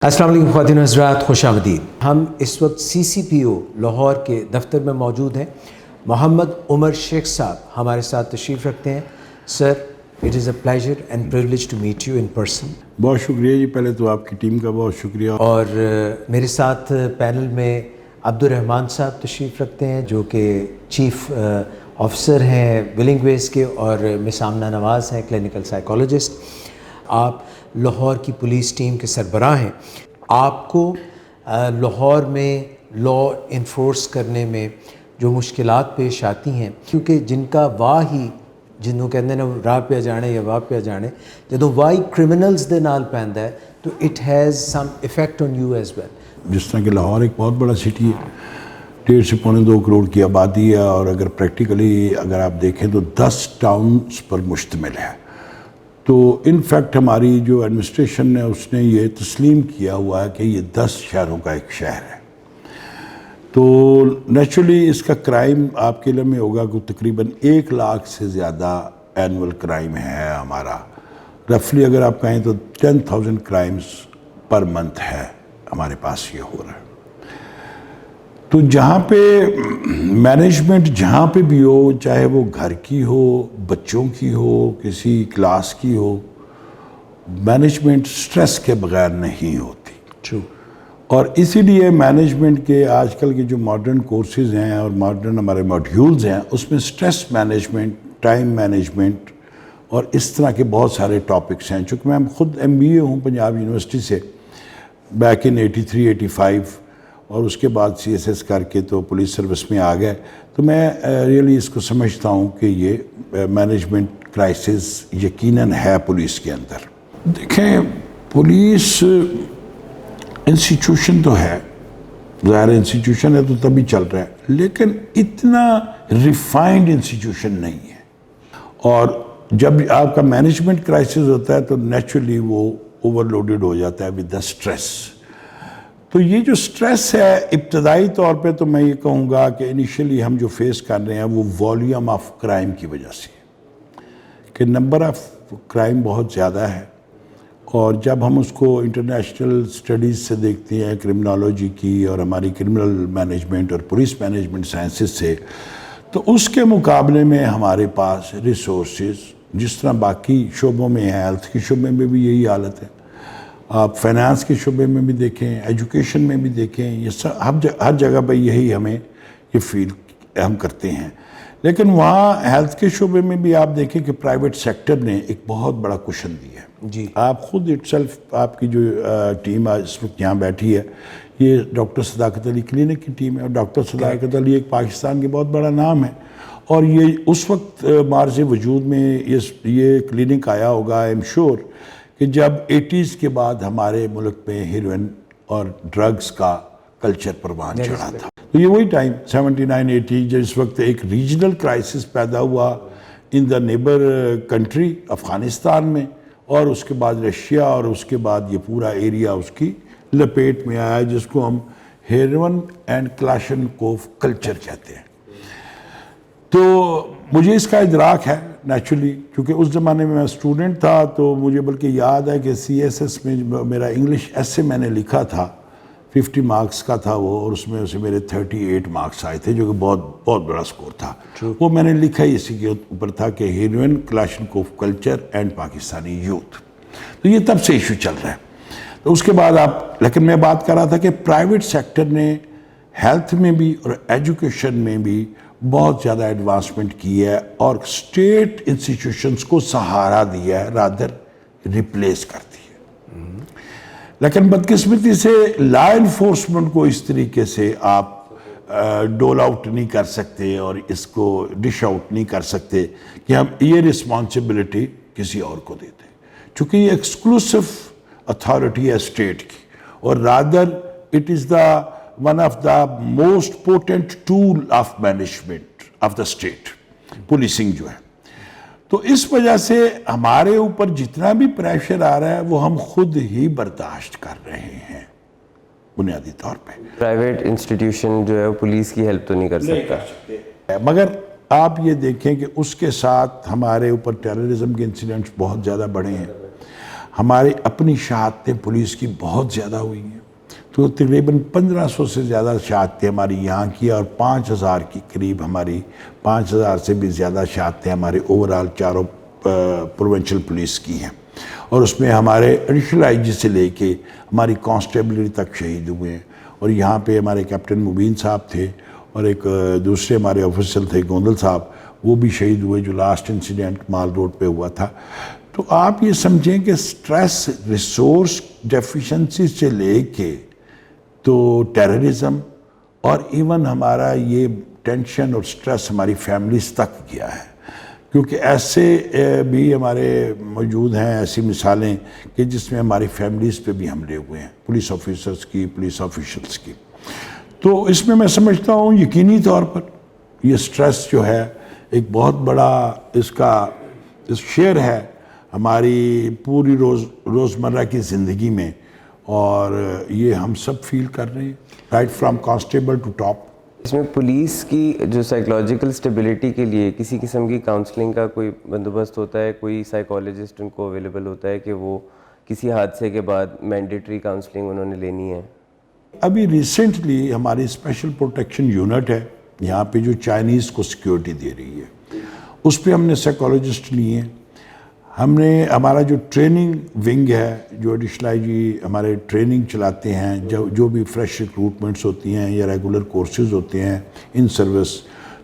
السلام علیکم خواتین و حضرات، خوش آمدید۔ ہم اس وقت سی سی پی او لاہور کے دفتر میں موجود ہیں۔ محمد عمر شیخ صاحب ہمارے ساتھ تشریف رکھتے ہیں۔ Sir, it is a pleasure and privilege to meet you in person. بہت شکریہ جی، پہلے تو آپ کی ٹیم کا بہت شکریہ۔ اور میرے ساتھ پینل میں عبدالرحمان صاحب تشریف رکھتے ہیں جو کہ چیف آفیسر ہیں ولنگ ویز کے، اور مس آمنہ نواز ہیں کلینکل سائیکالوجسٹ۔ آپ لاہور کی پولیس ٹیم کے سربراہ ہیں۔ آپ کو لاہور میں لا انفورس کرنے میں جو مشکلات پیش آتی ہیں، کیونکہ جن کا واہ ہی جنوں کہتے ہیں راہ پہ جانے یا واہ پہ جانے، جدوں واہ کرمنلز دے نال پیندا ہے تو it has some effect on you as well. جس طرح کہ لاہور ایک بہت بڑا سٹی ہے، 1.5 سے 2.25 کروڑ کی آبادی ہے، اور اگر پریکٹیکلی اگر آپ دیکھیں تو 10 ٹاؤنز پر مشتمل ہے۔ تو ان فیکٹ ہماری جو ایڈمنسٹریشن ہے اس نے یہ تسلیم کیا ہوا ہے کہ یہ 10 شہروں کا ایک شہر ہے۔ تو نیچرلی اس کا کرائم آپ کے علم میں ہوگا کہ تقریباً 1 لاکھ سے زیادہ اینول کرائم ہے ہمارا۔ رفلی اگر آپ کہیں تو 10,000 کرائمز پر منتھ ہے ہمارے پاس یہ ہو رہا ہے۔ تو جہاں پہ مینجمنٹ جہاں پہ بھی ہو، چاہے وہ گھر کی ہو، بچوں کی ہو، کسی کلاس کی ہو، مینجمنٹ سٹریس کے بغیر نہیں ہوتی۔ ٹرو۔ اور اسی لیے مینجمنٹ کے آج کل کے جو ماڈرن کورسز ہیں اور ماڈرن ہمارے ماڈیولز ہیں، اس میں سٹریس مینجمنٹ، ٹائم مینجمنٹ اور اس طرح کے بہت سارے ٹاپکس ہیں۔ چونکہ میں خود MBA ہوں پنجاب یونیورسٹی سے بیک ان 83-85، اور اس کے بعد CSS کر کے تو پولیس سروس میں آ گئے، تو میں ریئلی اس کو سمجھتا ہوں کہ یہ مینجمنٹ کرائسس یقیناً ہے پولیس کے اندر۔ دیکھیں، پولیس انسٹیٹیوشن تو ہے، ظاہر انسٹیٹیوشن ہے تو تبھی چل رہا ہے، لیکن اتنا ریفائنڈ انسٹیٹیوشن نہیں ہے۔ اور جب آپ کا مینجمنٹ کرائسس ہوتا ہے تو نیچرلی وہ اوور لوڈڈ ہو جاتا ہے ود دا اسٹریس۔ تو یہ جو سٹریس ہے ابتدائی طور پہ تو میں یہ کہوں گا کہ انیشلی ہم جو فیس کر رہے ہیں وہ والیوم آف کرائم کی وجہ سے، کہ نمبر آف کرائم بہت زیادہ ہے۔ اور جب ہم اس کو انٹرنیشنل سٹڈیز سے دیکھتے ہیں، کرمنالوجی کی اور ہماری کرمنل مینجمنٹ اور پولیس مینجمنٹ سائنسز سے، تو اس کے مقابلے میں ہمارے پاس ریسورسز جس طرح باقی شعبوں میں ہیں، ہیلتھ کے شعبے میں بھی یہی حالت ہے، آپ فائنانس کے شعبے میں بھی دیکھیں، ایجوکیشن میں بھی دیکھیں، یہ ہر جگہ پہ یہی ہمیں یہ فیل ہم کرتے ہیں۔ لیکن وہاں ہیلتھ کے شعبے میں بھی آپ دیکھیں کہ پرائیویٹ سیکٹر نے ایک بہت بڑا کشن دیا ہے۔ جی، آپ خود اٹ سیلف، آپ کی جو ٹیم اس وقت یہاں بیٹھی ہے، یہ ڈاکٹر صداقت علی کلینک کی ٹیم ہے، اور ڈاکٹر صداقت علی ایک پاکستان کے بہت بڑا نام ہے، اور یہ اس وقت مارز وجود میں یہ کلینک آیا ہوگا، آئی ایم شیور کہ جب 80s کے بعد ہمارے ملک میں ہیروئن اور ڈرگز کا کلچر پروان چڑھا تھا۔ تو یہ وہی ٹائم 79-80 جب اس وقت ایک ریجنل کرائسس پیدا ہوا ان دا نیبر کنٹری افغانستان میں، اور اس کے بعد رشیا، اور اس کے بعد یہ پورا ایریا اس کی لپیٹ میں آیا، جس کو ہم ہیروئن اینڈ کلاشنکوف کلچر کہتے ہیں۔ تو مجھے اس کا ادراک ہے نیچرلی، کیونکہ اس زمانے میں اسٹوڈنٹ تھا، تو مجھے بلکہ یاد ہے کہ CSS میں میرا انگلش ایسے میں نے لکھا تھا، 50 مارکس کا تھا وہ، اور اس میں اسے میرے 38 مارکس آئے تھے، جو کہ بہت بڑا سکور تھا۔ وہ میں نے لکھا ہی اسی کے اوپر تھا کہ heroin, Kalashnikov culture and Pakistani youth. تو یہ تب سے ایشو چل رہا ہے۔ تو اس کے بعد لیکن میں بات کر رہا تھا کہ پرائیویٹ سیکٹر نے ہیلتھ میں بھی اور ایجوکیشن میں بھی بہت زیادہ ایڈوانسمنٹ کی ہے، اور اسٹیٹ انسٹیٹیوشنز کو سہارا دیا ہے، رادر ریپلیس کر دی ہے۔ لیکن بدقسمتی سے لا انفورسمنٹ کو اس طریقے سے آپ ڈول آؤٹ نہیں کر سکتے اور اس کو ڈش آؤٹ نہیں کر سکتے کہ ہم یہ رسپانسبلٹی کسی اور کو دیتے ہیں، چونکہ یہ ایکسکلوسو اتھارٹی ہے اسٹیٹ کی، اور rather it is the one of the most potent tool of management of the state، policing جو ہے۔ تو اس وجہ سے ہمارے اوپر جتنا بھی پریشر آ رہا ہے وہ ہم خود ہی برداشت کر رہے ہیں بنیادی طور پہ۔ پرائیویٹ انسٹیٹیوشن جو ہے وہ پولیس کی ہیلپ تو نہیں کر سکتا، مگر آپ یہ دیکھیں کہ اس کے ساتھ ہمارے اوپر ٹیررزم کے انسیڈنٹس بہت زیادہ بڑھے ہیں۔ ہمارے اپنی شہادتیں پولیس کی بہت زیادہ ہوئی ہیں، تو تقریباً 1500 سے زیادہ شہادتیں ہماری یہاں کی اور 5000 کی قریب ہماری 5000 سے بھی زیادہ شہادتیں ہمارے اوورال چاروں پروونشل پولیس کی ہیں، اور اس میں ہمارے ایڈیشنل آئی جی سے لے کے ہماری کانسٹیبلری تک شہید ہوئے ہیں. اور یہاں پہ ہمارے کیپٹن مبین صاحب تھے اور ایک دوسرے ہمارے آفیسر تھے گوندل صاحب، وہ بھی شہید ہوئے جو لاسٹ انسیڈنٹ مال روڈ پہ ہوا تھا. تو آپ یہ سمجھیں کہ سٹریس ریسورس ڈیفیشنسی سے لے کے تو ٹیررزم اور ایون ہمارا یہ ٹینشن اور سٹریس ہماری فیملیز تک گیا ہے، کیونکہ ایسے بھی ہمارے موجود ہیں ایسی مثالیں کہ جس میں ہماری فیملیز پہ بھی حملے ہوئے ہیں، پولیس آفیسرز کی، پولیس آفیشلز کی. تو اس میں سمجھتا ہوں یقینی طور پر یہ سٹریس جو ہے ایک بہت بڑا اس کا شیئر ہے ہماری پوری روزمرہ کی زندگی میں، اور یہ ہم سب فیل کر رہے ہیں، right from constable to top. اس میں پولیس کی جو سائیکولوجیکل اسٹیبلٹی کے لیے کسی قسم کی کاؤنسلنگ کا کوئی بندوبست ہوتا ہے؟ کوئی سائیکالوجسٹ ان کو اویلیبل ہوتا ہے کہ وہ کسی حادثے کے بعد مینڈیٹری کاؤنسلنگ انہوں نے لینی ہے؟ ابھی ریسنٹلی ہماری اسپیشل پروٹیکشن یونٹ ہے یہاں پہ جو چائنیز کو سیکیورٹی دے رہی ہے، اس پہ ہم نے سائیکالوجسٹ لیے ہیں. ہم نے ہمارا جو ٹریننگ ونگ ہے، جو ایڈیشنل آئی جی ہمارے ٹریننگ چلاتے ہیں، جو بھی فریش ریکروٹمنٹس ہوتی ہیں یا ریگولر کورسز ہوتے ہیں ان سروس،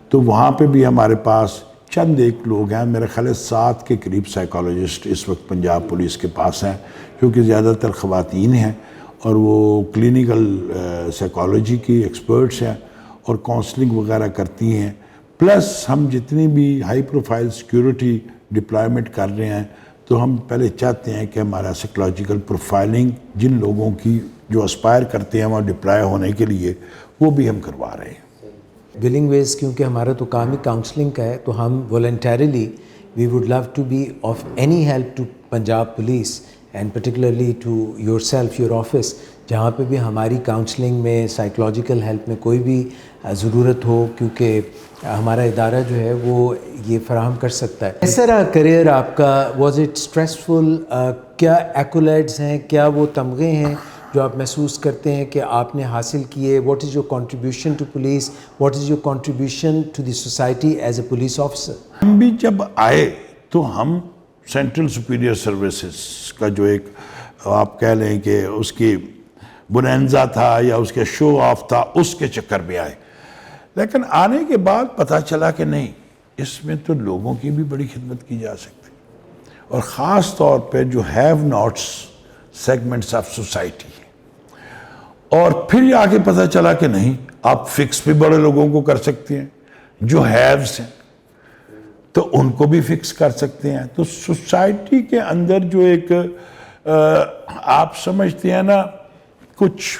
تو وہاں پہ بھی ہمارے پاس چند ایک لوگ ہیں، میرے خیال ہے 7 کے قریب سائیکالوجسٹ اس وقت پنجاب پولیس کے پاس ہیں، کیونکہ زیادہ تر خواتین ہیں اور وہ کلینیکل سائیکالوجی کی ایکسپرٹس ہیں اور کاؤنسلنگ وغیرہ کرتی ہیں. پلس ہم جتنی بھی ہائی پروفائل سیکیورٹی ڈپلائمنٹ کر رہے ہیں تو ہم پہلے چاہتے ہیں کہ ہمارا سائیکولوجیکل پروفائلنگ جن لوگوں کی جو اسپائر کرتے ہیں وہاں ڈپلائی ہونے کے لیے، وہ بھی ہم کروا رہے ہیں. ولنگ ویز کیونکہ ہمارا تو کام ہی کاؤنسلنگ کا ہے، تو ہم voluntarily we would love to be of any help to Punjab police and particularly to yourself, your office, جہاں پہ بھی ہماری کاؤنسلنگ میں سائیکولوجیکل ہیلپ میں کوئی بھی ضرورت ہو، کیونکہ ہمارا ادارہ جو ہے وہ یہ فراہم کر سکتا ہے. اس طرح کریئر آپ کا واز اٹ اسٹریسفل؟ کیا ایکولیڈز ہیں، کیا وہ تمغے ہیں جو آپ محسوس کرتے ہیں کہ آپ نے حاصل کیے؟ What is your contribution to police? What is your contribution to the society as a police officer? ہم بھی جب آئے تو ہم سینٹرل سپیریئر سروسز کا جو ایک آپ کہہ لیں کہ اس کی بنینزا تھا یا اس کے شو آف تھا، اس کے چکر میں آئے. لیکن آنے کے بعد پتہ چلا کہ نہیں، اس میں تو لوگوں کی بھی بڑی خدمت کی جا سکتی، اور خاص طور پہ جو have nots segments of society. اور پھر آ کے پتہ چلا کہ نہیں، آپ فکس بھی بڑے لوگوں کو کر سکتے ہیں، جو ہیوز ہیں تو ان کو بھی فکس کر سکتے ہیں. تو سوسائٹی کے اندر جو ایک آپ سمجھتے ہیں نا، کچھ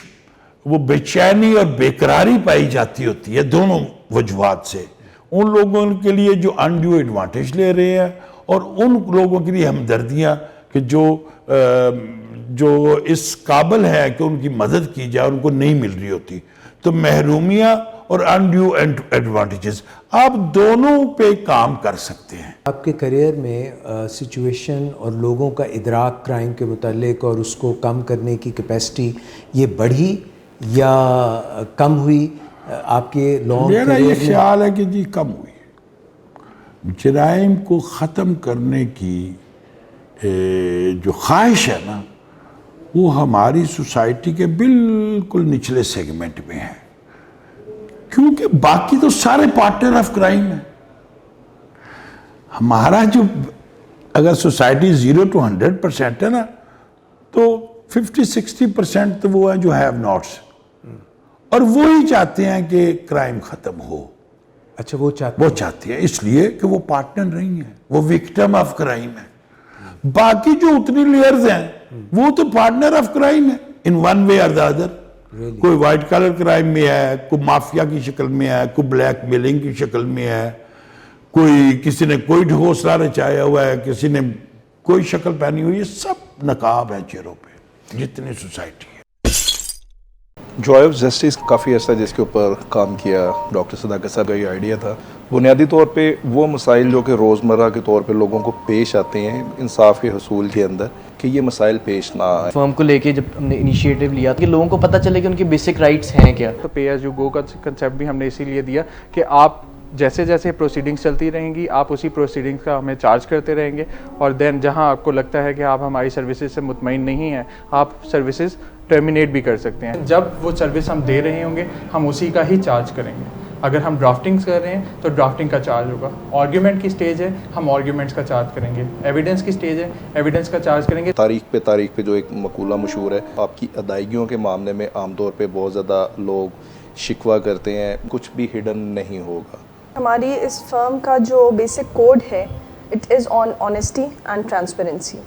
وہ بے چینی اور بے قراری پائی جاتی ہوتی ہے دونوں وجوہات سے، ان لوگوں کے لیے جو انڈیو ایڈوانٹیج لے رہے ہیں اور ان لوگوں کے لیے ہمدردیاں کہ جو اس قابل ہے کہ ان کی مدد کی جائے، ان کو نہیں مل رہی ہوتی. تو محرومیاں اور انڈیو ایڈوانٹیجز، آپ دونوں پہ کام کر سکتے ہیں. آپ کے کریئر میں سچویشن اور لوگوں کا ادراک کرائم کے متعلق اور اس کو کم کرنے کی کیپیسٹی، یہ بڑھی یا کم ہوئی آپ کے لانگ کریئر میں؟ میرا یہ خیال ہے کہ جی کم ہوئی. جرائم کو ختم کرنے کی جو خواہش ہے نا، وہ ہماری سوسائٹی کے بالکل نچلے سیگمنٹ میں ہے، کیونکہ باقی تو سارے پارٹنر آف کرائم ہیں. ہمارا جو اگر سوسائٹی 0 to 100% ہے نا، تو 50-60% تو وہ ہیں جو ہیو ناٹس، اور وہی چاہتے ہیں کہ کرائم ختم ہو. اچھا، وہ چاہتے ہیں اس لیے کہ وہ پارٹنر نہیں ہیں، وہ وکٹم آف کرائم ہے. باقی جو اتنی لیئرز ہیں وہ تو پارٹنر آف کرائم ہے ان ون وے اور دا ادر. کوئی وائٹ کالر کرائم میں ہے، کوئی مافیا کی شکل میں ہے، کوئی بلیک میلنگ کی شکل میں ہے، کوئی کسی نے کوئی ڈھوسلا رچایا ہوا ہے، کسی نے کوئی شکل پہنی ہوئی ہے. سب نقاب ہیں چہروں پہ جتنی سوسائٹی ہے. جوائے آف جسٹس کافی عرصہ جس کے اوپر کام کیا ڈاکٹر صداقت صاحب کا یہ آئیڈیا تھا. بنیادی طور پہ وہ مسائل جو کہ روزمرہ کے طور پہ لوگوں کو پیش آتے ہیں انصاف کے حصول کے اندر, کہ یہ مسائل پیش نہ آئیں. فرم کو لے کے جب ہم نے انیشیٹو لیا کہ لوگوں کو پتہ چلے کہ ان کے بیسک رائٹس ہیں کیا. تو پے ایز یو گو کا کنسیپٹ بھی ہم نے اسی لیے دیا کہ آپ جیسے جیسے پروسیڈنگس چلتی رہیں گی آپ اسی پروسیڈنگس کا ہمیں چارج کرتے رہیں گے, اور دین جہاں آپ کو لگتا ہے کہ آپ ہماری سروسز سے مطمئن نہیں ہیں آپ سروسز ٹرمینیٹ بھی کر سکتے ہیں. جب وہ سروس ہم دے رہے ہوں گے ہم اسی کا ہی چارج کریں گے. اگر ہم ڈرافٹنگس کر رہے ہیں تو ڈرافٹنگ کا چارج ہوگا. آرگیومنٹ کی سٹیج ہے ہم آرگیومنٹس کا چارج کریں گے. ایویڈنس کی سٹیج ہے ایویڈنس کا چارج کریں گے. تاریخ پہ جو ایک مقولہ مشہور ہے, آپ کی ادائیگیوں کے معاملے میں عام طور پہ بہت زیادہ لوگ شکوہ کرتے ہیں, کچھ بھی ہڈن نہیں ہوگا. ہماری اس فرم کا جو بیسک کوڈ ہے it is on honesty and transparency.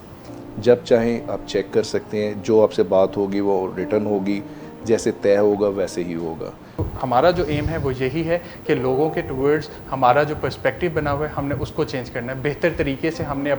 جب چاہیں آپ چیک کر سکتے ہیں, جو آپ سے بات ہوگی وہ ریٹرن ہوگی, جیسے طے ہوگا ویسے ہی ہوگا. ہمارا جو ایم ہے وہ یہی ہے کہ لوگوں کے ٹورڈز ہمارا جو پرسپیکٹو بنا ہوا ہے ہم نے اس کو چینج کرنا ہے. بہتر طریقے سے ہم نے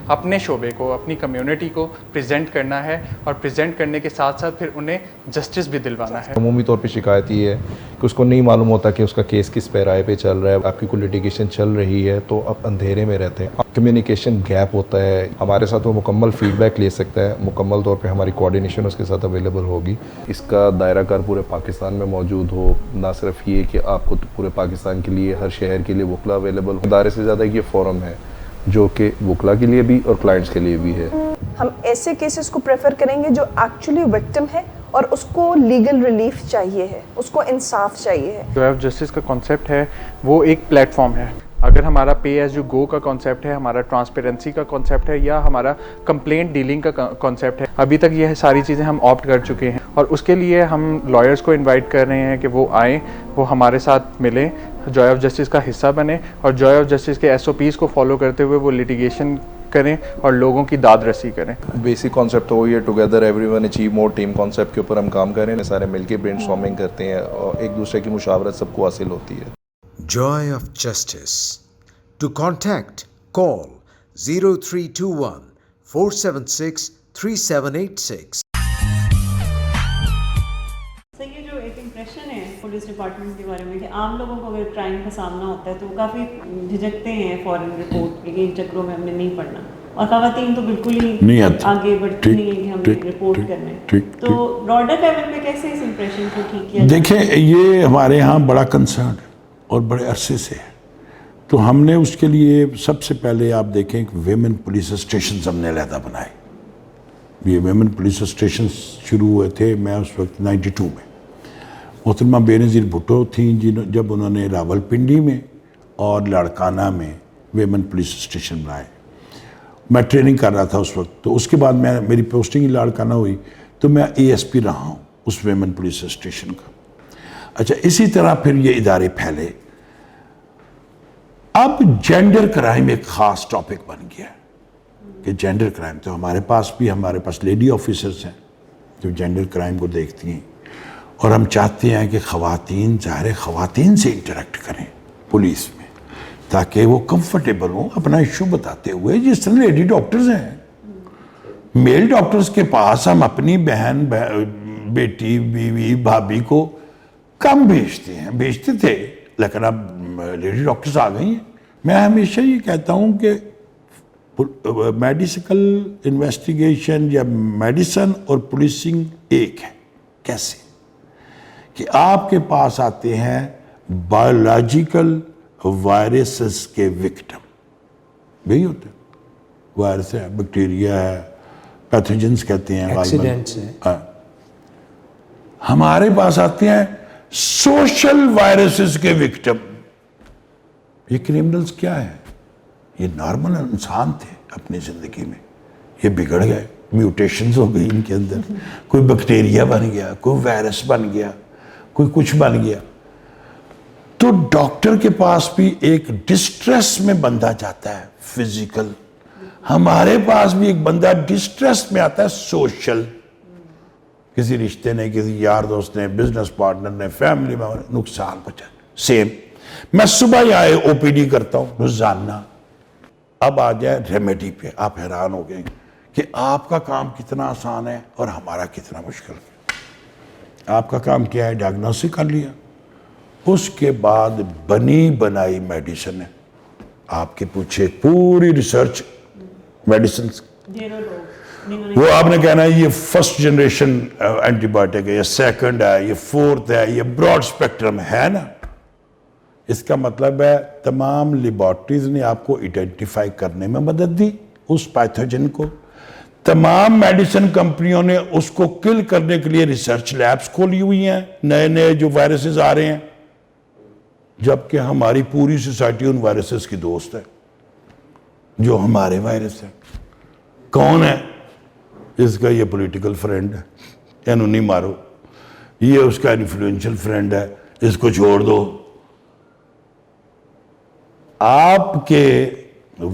اپنے شعبے کو اپنی کمیونٹی کو پریزنٹ کرنا ہے, اور پریزنٹ کرنے کے ساتھ ساتھ پھر انہیں جسٹس بھی دلوانا ہے. عمومی طور پہ شکایت یہ ہے کہ اس کو نہیں معلوم ہوتا کہ اس کا کیس کس پیرائے پہ چل رہا ہے. آپ کی کوئی لیٹیگیشن چل رہی ہے تو آپ اندھیرے میں رہتے ہیں, کمیونیکیشن گیپ ہوتا ہے. ہمارے ساتھ وہ مکمل فیڈ بیک لے سکتا ہے, مکمل طور پہ ہماری کوآرڈینیشن اس کے ساتھ اویلیبل ہوگی. اس کا دائرہ کار پورے پاکستان میں موجود ہو, نہ صرف یہ کہ آپ کو پورے پاکستان کے لیے ہر شہر کے لیے وکلا اویلیبل ہو. ادارے سے زیادہ یہ فورم ہے جو کہ وکلا کے لیے بھی اور کلائنٹس کے لیے بھی ہے. ہم ایسے کیسز کو پریفر کریں گے جو ایکچولی وکٹم ہے اور اس کو لیگل ریلیف چاہیے ہے, اس کو انصاف چاہیے ہے. جو آف جسٹس کا کانسیپٹ ہے وہ ایک پلیٹ فارم ہے. اگر ہمارا پے ایز یو گو کا کانسیپٹ ہے, ہمارا ٹرانسپیرنسی کا کانسیپٹ ہے, یا ہمارا کمپلینٹ ڈیلنگ کا کانسیپٹ ہے, ابھی تک یہ ساری چیزیں ہم آپٹ کر چکے ہیں, اور اس کے لیے ہم لائرس کو انوائٹ کر رہے ہیں کہ وہ آئیں, وہ ہمارے ساتھ ملیں, جوائے آف جسٹس کا حصہ بنیں, اور جوائے آف جسٹس کے SOPs کو فالو کرتے ہوئے وہ لیٹیگیشن کریں اور لوگوں کی داد رسی کریں. بیسک کانسیپٹ تو یہ together every one achieve more team concept کے اوپر ہم کام کر رہے ہیں. سارے مل کے برین اسٹارمنگ کرتے ہیں اور ایک دوسرے کی مشاورت سب کو حاصل ہوتی ہے. Joy of Justice. To contact, call 0321 476 3786. سر یہ جو ایک امپریشن ہے پولیس ڈپارٹمنٹ کے بارے میں کہ عام لوگوں کو اگر کرائم کا سامنا ہوتا ہے تو وہ کافی جھجکتے ہیں فوراً رپورٹ کے, ان چکروں میں ہم نے نہیں پڑھنا, اور خواتین تو بالکل ہی آگے بڑھتی نہیں ہے کہ ہم نے رپورٹ کرنا ہے. تو براڈر لیول پہ کیسے اس امپریشن کو ٹھیک کیا؟ دیکھیں یہ ہمارے ہاں بڑا کنسرن اور بڑے عرصے سے ہے. تو ہم نے اس کے لیے سب سے پہلے آپ دیکھیں کہ ویمن پولیس اسٹیشنز ہم نے علیحدہ بنائے. یہ ویمن پولیس اسٹیشنز شروع ہوئے تھے میں اس وقت 92 میں. محترمہ بے نظیر بھٹو تھیں جب انہوں نے راول پنڈی میں اور لاڑکانہ میں ویمن پولیس اسٹیشن بنائے. میں ٹریننگ کر رہا تھا اس وقت, تو اس کے بعد میری پوسٹنگ ہی لاڑکانہ ہوئی تو میں ASP رہا ہوں اس ویمن پولیس اسٹیشن کا. اچھا, اسی طرح پھر یہ ادارے پھیلے. اب جینڈر کرائم ایک خاص ٹاپک بن گیا کہ جینڈر کرائم, تو ہمارے پاس لیڈی آفیسرز ہیں جو جینڈر کرائم کو دیکھتی ہیں, اور ہم چاہتے ہیں کہ خواتین سے انٹریکٹ کریں پولیس میں تاکہ وہ کمفرٹیبل ہوں اپنا ایشو بتاتے ہوئے. جس طرح لیڈی ڈاکٹرز ہیں, میل ڈاکٹرز کے پاس ہم اپنی بہن, بیٹی, بیوی, بھابھی کو کم بیچتے تھے, لیکن اب لیڈی ڈاکٹرز آ گئی ہیں. میں ہمیشہ یہ کہتا ہوں کہ میڈیکل انویسٹیگیشن یا میڈیسن اور پولیسنگ ایک ہے. کیسے کہ آپ کے پاس آتے ہیں بایولوجیکل وائرسز کے وکٹم, یہی ہوتے ہیں, وائرس ہے, بیکٹیریا ہے, پیتھوجنز کہتے ہیں, ایکسیڈنٹس ہیں. ہمارے پاس آتے ہیں سوشل وائرسز کے وکٹم. یہ کرمنلز کیا ہے؟ یہ نارمل انسان تھے اپنی زندگی میں, یہ بگڑ گئے, میوٹیشنز ہو گئی ان کے اندر, کوئی بیکٹیریا بن گیا, کوئی وائرس بن گیا, کوئی کچھ بن گیا. تو ڈاکٹر کے پاس بھی ایک ڈسٹریس میں بندہ جاتا ہے فزیکل, ہمارے پاس بھی ایک بندہ ڈسٹریس میں آتا ہے سوشل. کسی رشتے نے, کسی یار دوست نے, بزنس پارٹنر نے, فیملی میں نقصان پہنچا. سیم میں صبح یہاں OPD کرتا ہوں روزانہ, اب آ جائے ریمیڈی پہ, آپ حیران ہو گئے کہ آپ کا کام کتنا آسان ہے اور ہمارا کتنا مشکل ہے. آپ کا کام کیا ہے؟ ڈائگنوسٹک کر لیا، اس کے بعد بنی بنائی میڈیسن ہے، آپ کے پوچھے پوری ریسرچ میڈیسنز، وہ آپ نے کہنا ہے یہ فرسٹ جنریشن اینٹی بایوٹک ہے، یہ سیکنڈ ہے، یہ فورتھ ہے، یہ براڈ اسپیکٹرم ہے نا. اس کا مطلب ہے تمام لیبارٹریز نے آپ کو ایڈنٹیفائی کرنے میں مدد دی اس پیتھوجن کو، تمام میڈیسن کمپنیوں نے اس کو کل کرنے کے لیے ریسرچ لیبز کھولی ہوئی ہیں، نئے نئے جو وائرسز آ رہے ہیں، جبکہ ہماری پوری سوسائٹی ان وائرسز کی دوست ہے جو ہمارے وائرس ہیں. کون ہے اس کا؟ یہ پولیٹیکل فرینڈ ہے، اینو نہیں مارو. یہ اس کا انفلوئنشل فرینڈ ہے، اس کو چھوڑ دو. آپ کے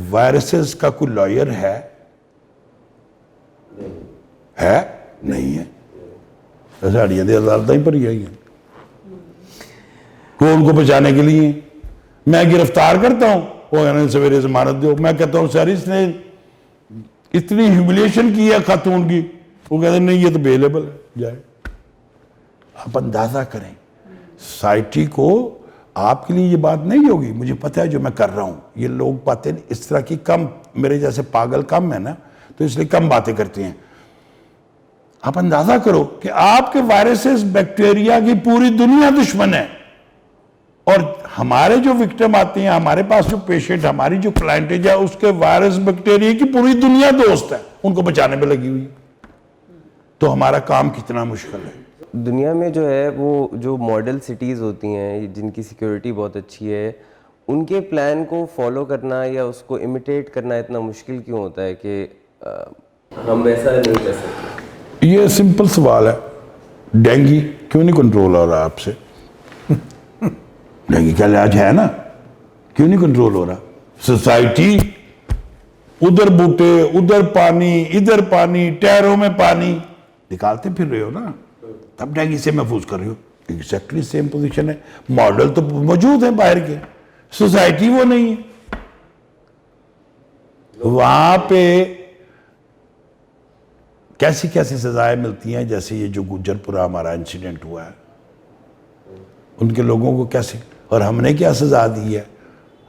وائرسز کا کوئی لائر ہے؟ نہیں ہے. ساڑیاں دے عدالتیں ہی پڑی آئی ہیں وہ ان کو بچانے کے لیے. میں گرفتار کرتا ہوں، وہ کہنے سویرے ضمانت دو. میں کہتا ہوں سر اس نے اتنی ہیوملیشن کی ہے خاتون کی، وہ کہتے ہیں نہیں یہ تو اویلیبل ہے، جائے. آپ اندازہ کریں سوسائٹی کو. آپ کے لیے یہ بات نہیں ہوگی، مجھے پتہ ہے جو میں کر رہا ہوں. یہ لوگ باتیں اس طرح کی کم، میرے جیسے پاگل کم ہے نا، تو اس لیے کم باتیں کرتے ہیں. آپ اندازہ کرو کہ آپ کے وائرسز بیکٹیریا کی پوری دنیا دشمن ہے، اور ہمارے جو وکٹم آتے ہیں، ہمارے پاس جو پیشنٹ، ہماری جو کلائنٹیج ہے، اس کے وائرس بیکٹیریا کی پوری دنیا دوست ہے، ان کو بچانے میں لگی ہوئی. تو ہمارا کام کتنا مشکل ہے. دنیا میں جو ہے وہ جو ماڈل سٹیز ہوتی ہیں جن کی سیکیورٹی بہت اچھی ہے، ان کے پلان کو فالو کرنا یا اس کو امیٹیٹ کرنا اتنا مشکل کیوں ہوتا ہے کہ ہم ایسا نہیں کر سکتے؟ یہ سمپل سوال ہے. ڈینگی کیوں نہیں کنٹرول ہو رہا آپ سے؟ ڈینگی کا علاج ہے نا، کیوں نہیں کنٹرول ہو رہا؟ سوسائٹی ادھر بوٹے، ادھر پانی، ادھر پانی، ٹائروں میں پانی نکالتے پھر رہے ہو نا، تب ڈینگی سے محفوظ کر رہے ہو. ایگزیکٹلی سیم پوزیشن ہے. ماڈل تو موجود ہیں باہر کے، سوسائٹی وہ نہیں ہے. وہاں پہ کیسی کیسی سزائیں ملتی ہیں، جیسے یہ جو گجر پورا ہمارا انسیڈنٹ ہوا ہے، ان کے لوگوں کو کیسے، اور ہم نے کیا سزا دی ہے؟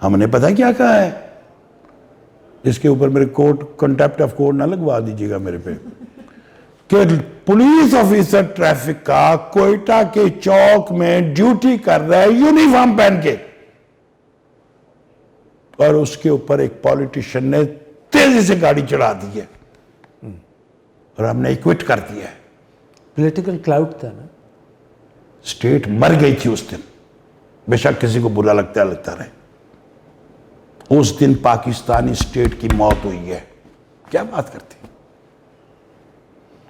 ہم نے پتہ کیا کہا ہے؟ اس کے اوپر میرے کنٹیمپٹ آف کورٹ نہ لگوا دیجیے گا میرے پہ، کہ پولیس آفیسر ٹریفک کا کوئٹہ کے چوک میں ڈیوٹی کر رہا ہے یونیفارم پہن کے، اور اس کے اوپر ایک پولیٹیشن نے تیزی سے گاڑی چڑھا دی ہے اور ہم نے ایکوٹ کر دیا ہے. پولیٹیکل کلاؤڈ تھا نا. اسٹیٹ مر گئی تھی اس دن، بے شک کسی کو برا لگتا رہے. اس دن پاکستانی اسٹیٹ کی موت ہوئی ہے. کیا بات کرتے ہیں؟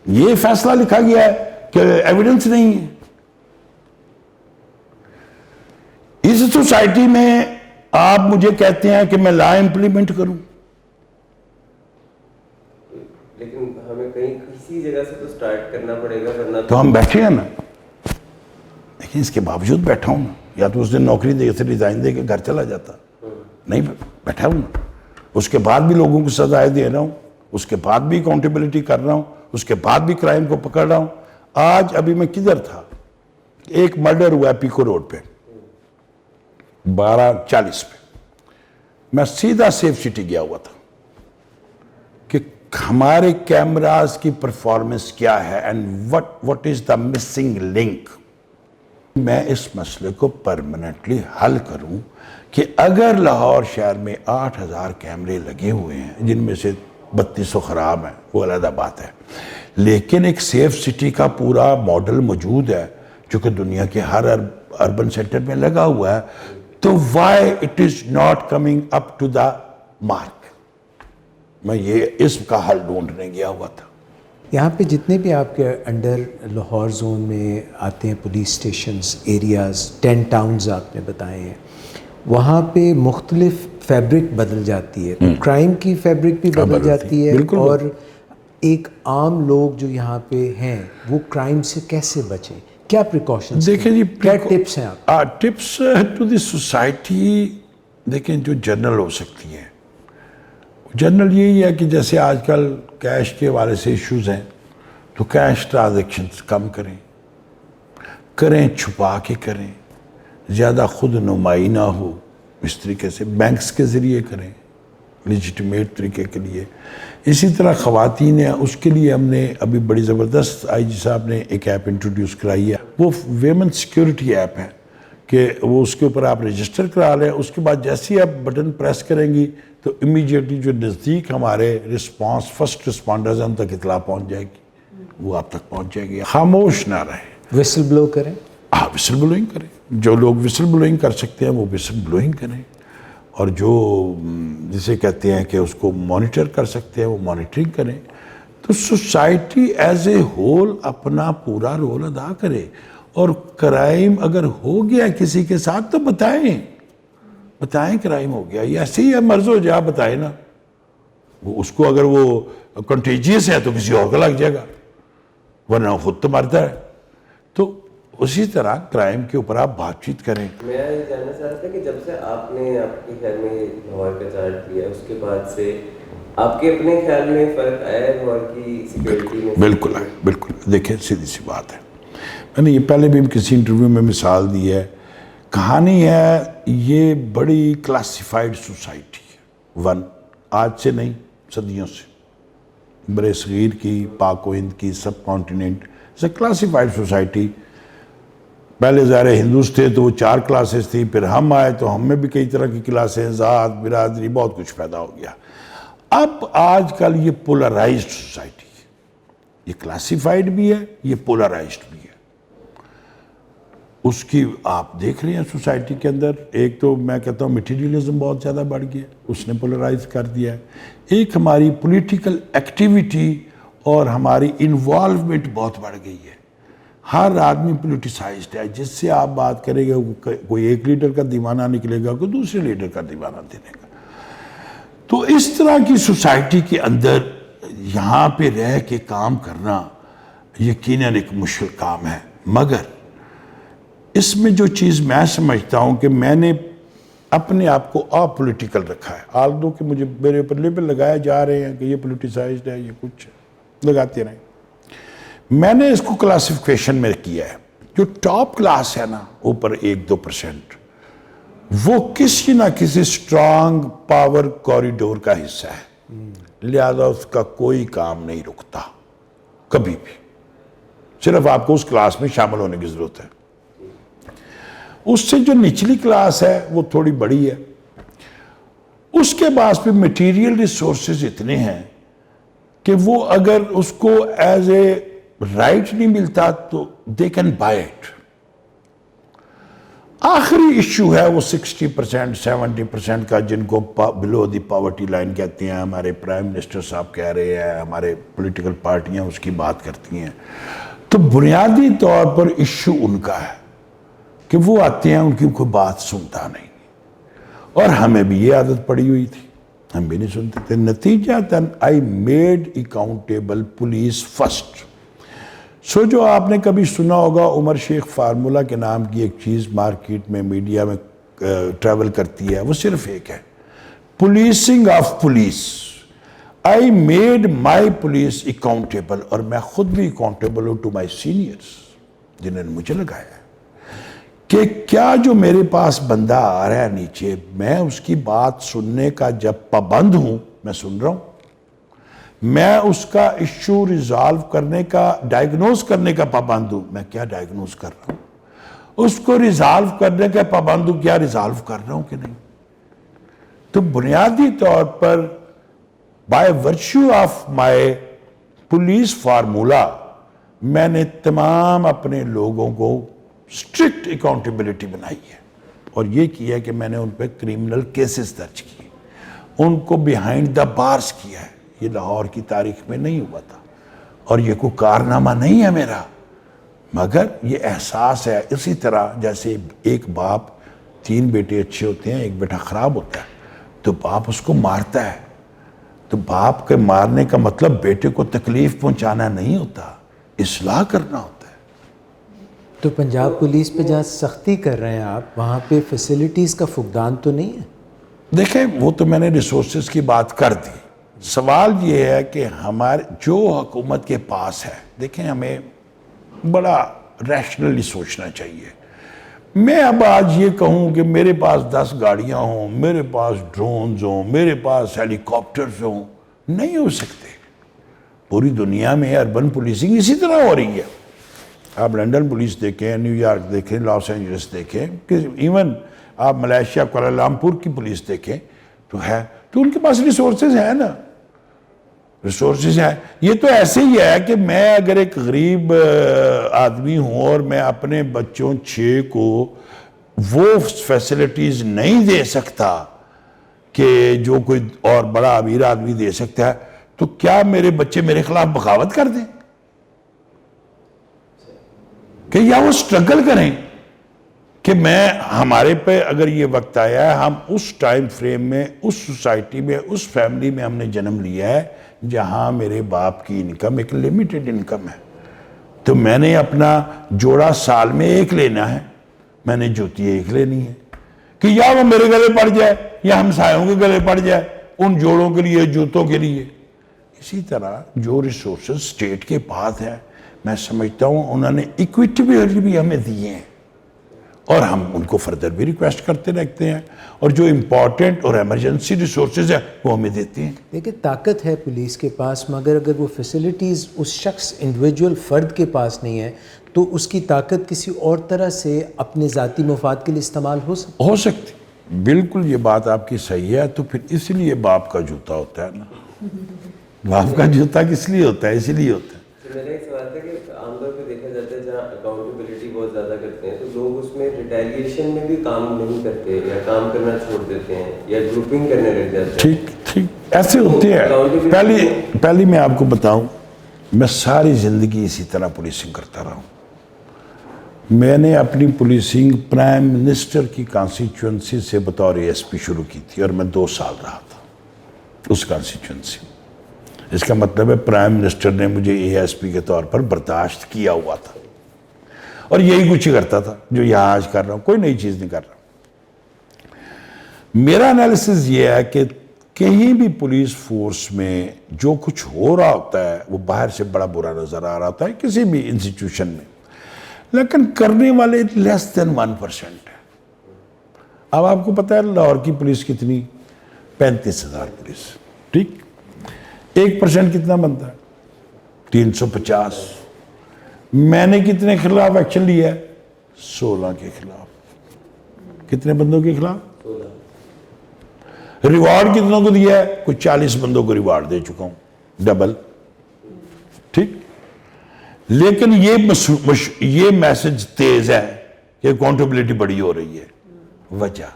یہ فیصلہ لکھا گیا ہے کہ ایویڈنس نہیں ہے. اس سوسائٹی میں آپ مجھے کہتے ہیں کہ میں لا امپلیمنٹ کروں، لیکن ہمیں کہیں کسی جگہ سے تو سٹارٹ کرنا پڑے گا، ورنہ تو ہم بیٹھے ہیں نا. لیکن اس کے باوجود بیٹھا ہوں نا. یا تو اس دن نوکری دے سے ریزائن دے کے گھر چلا جاتا، نہیں بیٹھا ہوں نا. اس کے بعد بھی لوگوں کو سزائیں دے رہا ہوں، اس کے بعد بھی اکاؤنٹیبلٹی کر رہا ہوں، اس کے بعد بھی کرائم کو پکڑ رہا ہوں. آج ابھی میں کدھر تھا، ایک مرڈر ہوا ہے پیکو روڈ پہ 12:40 پہ. میں سیدھا سیف سٹی گیا ہوا تھا کہ ہمارے کیمراز کی پرفارمنس کیا ہے and what is the missing link. میں اس مسئلے کو پرماننٹلی حل کروں کہ اگر لاہور شہر میں 8,000 کیمرے لگے ہوئے ہیں، جن میں سے 3200 خراب ہیں، وہ علیحدہ بات ہے، لیکن ایک سیف سٹی کا پورا ماڈل موجود ہے جو کہ دنیا کے ہر اربن سینٹر میں لگا ہوا ہے. تو why it is not coming up to the mark؟ میں یہ اس کا حل ڈھونڈنے گیا ہوا تھا. یہاں پہ جتنے بھی آپ کے انڈر لاہور زون میں آتے ہیں پولیس اسٹیشنز، ایریاز، 10 ٹاؤنز آپ نے بتائے ہیں، وہاں پہ مختلف فیبرک بدل جاتی ہے، کرائم کی فیبرک بھی بدل جاتی ہے، اور ایک عام لوگ جو یہاں پہ ہیں وہ کرائم سے کیسے بچیں؟ کیا پریکاشنز؟ دیکھیں جی، کیا ٹپس ہیں آپ؟ ٹپس ٹو دی سوسائٹی دیکھیں جو جنرل ہو سکتی ہے. جنرل یہی ہے کہ جیسے آج کل کیش کے حوالے سے ایشوز ہیں، تو کیش ٹرانزیکشنز کم کریں. کریں چھپا کے کریں, زیادہ خود نمائی نہ ہو, اس طریقے سے بینکس کے ذریعے کریں لیجیٹیمیٹ طریقے کے لیے. اسی طرح خواتین ہیں, اس کے لیے ہم نے ابھی بڑی زبردست آئی جی صاحب نے ایک ایپ انٹروڈیوس کرائی ہے, وہ ویمن سیکیورٹی ایپ ہے کہ وہ اس کے اوپر آپ رجسٹر کرا لیں, اس کے بعد جیسے ہی آپ بٹن پریس کریں گی تو امیڈیٹلی جو نزدیک ہمارے رسپانس فرسٹ رسپونڈرز ہیں ان تک اطلاع پہنچ جائے گی, وہ آپ تک پہنچ جائے گی. خاموش نہ رہیں, وسل بلو کریں. ہاں وسل بلوئنگ کریں, جو لوگ وسل بلوئنگ کر سکتے ہیں وہ وسل بلوئنگ کریں, اور جو جسے کہتے ہیں کہ اس کو مانیٹر کر سکتے ہیں وہ مانیٹرنگ کریں. تو سوسائٹی ایز اے ہول اپنا پورا رول ادا کرے, اور کرائم اگر ہو گیا کسی کے ساتھ تو بتائیں کرائم ہو گیا, یہ ایسے ہی مرض ہو جائے بتائیں نا, وہ اس کو اگر وہ کنٹیجیس ہے تو کسی اور کا لگ جائے گا, ورنہ خود تو مرتا ہے. تو اسی طرح کرائم کے اوپر آپ بات چیت کریں. میں یہ جاننا چاہ رہا تھا کہ جب سے آپ نے آپ کے خیال میں لاہور کا چارج لیا, اس کے بعد سے آپ کے اپنے خیال میں فرق آیا ہے لاہور کی سیکیورٹی میں؟ بالکل ہے, بالکل. دیکھیں سیدھی سی بات ہے, میں نے یہ پہلے بھی کسی انٹرویو میں مثال دی ہے. کہانی ہے یہ بڑی کلاسیفائڈ سوسائٹی ہے, آج سے نہیں صدیوں سے, برے صغیر کی, پاک و ہند کی, سب continent, it's a classified society. پہلے ظاہر ہندوز تھے تو وہ 4 کلاسز تھی, پھر ہم آئے تو ہم میں بھی کئی طرح کی کلاسیں, ذات, برادری, بہت کچھ پیدا ہو گیا. اب آج کل یہ پولرائزڈ سوسائٹی ہے, یہ کلاسیفائڈ بھی ہے, یہ پولرائزڈ بھی ہے. اس کی آپ دیکھ رہے ہیں سوسائٹی کے اندر, ایک تو میں کہتا ہوں میٹیریلزم بہت زیادہ بڑھ گیا, اس نے پولرائز کر دیا ہے. ایک ہماری پولیٹیکل ایکٹیویٹی اور ہماری انوالومنٹ بہت بڑھ گئی ہے, ہر آدمی پولیٹیسائزڈ ہے. جس سے آپ بات کریں گے کوئی ایک لیڈر کا دیوانہ نکلے گا, کوئی دوسرے لیڈر کا دیوانہ دینے گا. تو اس طرح کی سوسائٹی کے اندر یہاں پہ رہ کے کام کرنا یقیناً ایک مشکل کام ہے. مگر اس میں جو چیز میں سمجھتا ہوں کہ میں نے اپنے آپ کو اپولیٹیکل رکھا ہے, آلدو کہ مجھے میرے اوپر لیبل لگائے جا رہے ہیں کہ یہ پولیٹیسائزڈ ہے, یہ کچھ لگاتے رہیں. میں نے اس کو کلاسیفیکیشن میں کیا ہے. جو ٹاپ کلاس ہے نا, اوپر 1-2%, وہ کسی نہ کسی سٹرانگ پاور کوریڈور کا حصہ ہے, لہذا اس کا کوئی کام نہیں رکتا کبھی بھی. صرف آپ کو اس کلاس میں شامل ہونے کی ضرورت ہے. اس سے جو نچلی کلاس ہے وہ تھوڑی بڑی ہے, اس کے بعد پہ میٹیریل ریسورسز اتنے ہیں کہ وہ اگر اس کو ایز اے رائٹ نہیں ملتا تو دے کین بائی اٹ. آخری ایشو ہے وہ 60% 70% کا, جن کو بلو دی پاورٹی لائن کہتے ہیں. ہمارے پرائم منسٹر صاحب کہہ رہے ہیں, ہمارے پولیٹیکل پارٹیاں اس کی بات کرتی ہیں. تو بنیادی طور پر ایشو ان کا ہے کہ وہ آتے ہیں, ان کی کوئی بات سنتا نہیں, اور ہمیں بھی یہ عادت پڑی ہوئی تھی, ہم بھی نہیں سنتے تھے. نتیجہ I made accountable police first. سو جو آپ نے کبھی سنا ہوگا عمر شیخ فارمولا کے نام کی ایک چیز مارکیٹ میں میڈیا میں ٹریول کرتی ہے, وہ صرف ایک ہے, policing of police. I made my police accountable, اور میں خود بھی اکاؤنٹیبل ہوں ٹو مائی سینئرز جنہوں نے مجھے لگایا ہے کہ کیا جو میرے پاس بندہ آ رہا ہے نیچے, میں اس کی بات سننے کا جب پابند ہوں, میں سن رہا ہوں, میں اس کا ایشو ریزالو کرنے کا, ڈائیگنوز کرنے کا پابند ہوں, میں کیا ڈائیگنوز کر رہا ہوں, اس کو ریزالو کرنے کا پابند ہوں, کیا ریزالو کر رہا ہوں کہ نہیں. تو بنیادی طور پر by virtue of my police formula میں نے تمام اپنے لوگوں کو اسٹرکٹ اکاؤنٹیبلٹی بنائی ہے, اور یہ کیا کہ میں نے ان پہ کریمنل کیسز درج کیے, ان کو بیہائنڈ دا بارز کیا ہے. یہ لاہور کی تاریخ میں نہیں ہوا تھا, اور یہ کوئی کارنامہ نہیں ہے میرا, مگر یہ احساس ہے. اسی طرح جیسے ایک باپ 3 بیٹے اچھے ہوتے ہیں, ایک بیٹا خراب ہوتا ہے, تو باپ اس کو مارتا ہے, تو باپ کے مارنے کا مطلب بیٹے کو تکلیف پہنچانا نہیں ہوتا, اصلاح کرنا ہوتا ہے. تو پنجاب پولیس پہ جہاں سختی کر رہے ہیں آپ, وہاں پہ فیسلٹیز کا فقدان تو نہیں ہے؟ دیکھیں وہ تو میں نے ریسورسز کی بات کر دی. سوال یہ ہے کہ ہمارے جو حکومت کے پاس ہے, دیکھیں ہمیں بڑا ریشنلی سوچنا چاہیے. میں اب آج یہ کہوں کہ میرے پاس 10 گاڑیاں ہوں, میرے پاس ڈرونز ہوں, میرے پاس ہیلی کاپٹرز ہوں, نہیں ہو سکتے. پوری دنیا میں اربن پولیسنگ اسی طرح ہو رہی ہے. آپ لنڈن پولیس دیکھیں, نیو یارک دیکھیں, لاس اینجلس دیکھیں, کہ ایون آپ ملیشیا کوالالمپور کی پولیس دیکھیں تو ہے, تو ان کے پاس ریسورسز ہیں نا, ریسورسز ہیں. یہ تو ایسے ہی ہے کہ میں اگر ایک غریب آدمی ہوں اور میں اپنے بچوں 6 کو وہ فیسلٹیز نہیں دے سکتا کہ جو کوئی اور بڑا امیر آدمی دے سکتا ہے, تو کیا میرے بچے میرے خلاف بغاوت کر دیں کہ یا وہ سٹرگل کریں کہ میں ہمارے پہ اگر یہ وقت آیا ہے, ہم اس ٹائم فریم میں, اس سوسائٹی میں, اس فیملی میں ہم نے جنم لیا ہے جہاں میرے باپ کی انکم ایک لیمیٹڈ انکم ہے, تو میں نے اپنا جوڑا سال میں 1 لینا ہے, میں نے جوتی 1 لینی ہے کہ یا وہ میرے گلے پڑ جائے یا ہمسایوں کے گلے پڑ جائے ان جوڑوں کے لیے, جوتوں کے لیے. اسی طرح جو ریسورسز اسٹیٹ کے پاس ہے, میں سمجھتا ہوں انہوں نے ایکویٹی بھی ہمیں دیے ہیں اور ہم ان کو فردر بھی ریکویسٹ کرتے رہتے ہیں, اور جو امپورٹنٹ اور ایمرجنسی ریسورسز ہیں وہ ہمیں دیتے ہیں. دیکھیں طاقت ہے پولیس کے پاس, مگر اگر وہ فیسلٹیز اس شخص انڈیویجول فرد کے پاس نہیں ہے تو اس کی طاقت کسی اور طرح سے اپنے ذاتی مفاد کے لیے استعمال ہو سکتی. بالکل یہ بات آپ کی صحیح ہے. تو پھر اس لیے باپ کا جوتا ہوتا ہے نا, باپ کا جوتا کس لیے ہوتا ہے, اسی لیے ہوتا ہے. میرا ایک سوال تھا کہ عام طور پہ دیکھا جاتا ہے جہاں اکاؤنٹیبلٹی بہت زیادہ کرتے ہیں تو لوگ اس میں ریٹیلیشن میں بھی کام نہیں کرتے یا کام کرنا چھوڑ دیتے ہیں یا گروپنگ کرنے لگ جاتے ہیں. ٹھیک ایسے ہوتے ہیں. پہلی میں آپ کو بتاؤں, میں ساری زندگی اسی طرح پولیسنگ کرتا رہا ہوں. میں نے اپنی پولیسنگ پرائم منسٹر کی کانسٹیچوئنسی سے بطور ASP شروع کی تھی اور میں 2 سال رہا تھا اس کانسٹیچوئنسی میں. اس کا مطلب ہے پرائم منسٹر نے مجھے ASP کے طور پر برداشت کیا ہوا تھا اور یہی کچھ کرتا تھا جو یہاں آج کر رہا ہوں, کوئی نئی چیز نہیں کر رہا. میرا انالیسز یہ ہے کہ کہیں بھی پولیس فورس میں جو کچھ ہو رہا ہوتا ہے وہ باہر سے بڑا برا نظر آ رہا ہوتا ہے کسی بھی انسٹیٹیوشن میں, لیکن کرنے والے لیس دین 1% ہے. اب آپ کو پتا ہے لاہور کی پولیس کتنی, 35,000 پولیس, ٹھیک, 1% کتنا بنتا ہے, 350. میں نے کتنے خلاف ایکشن لیا ہے, 16 کے خلاف. کتنے بندوں کے خلاف, 16. ریوارڈ کتنوں کو دیا ہے, کوئی 40 بندوں کو ریوارڈ دے چکا ہوں, ڈبل, ٹھیک. لیکن یہ میسج تیز ہے کہ اکاؤنٹیبلٹی بڑی ہو رہی ہے. وجہ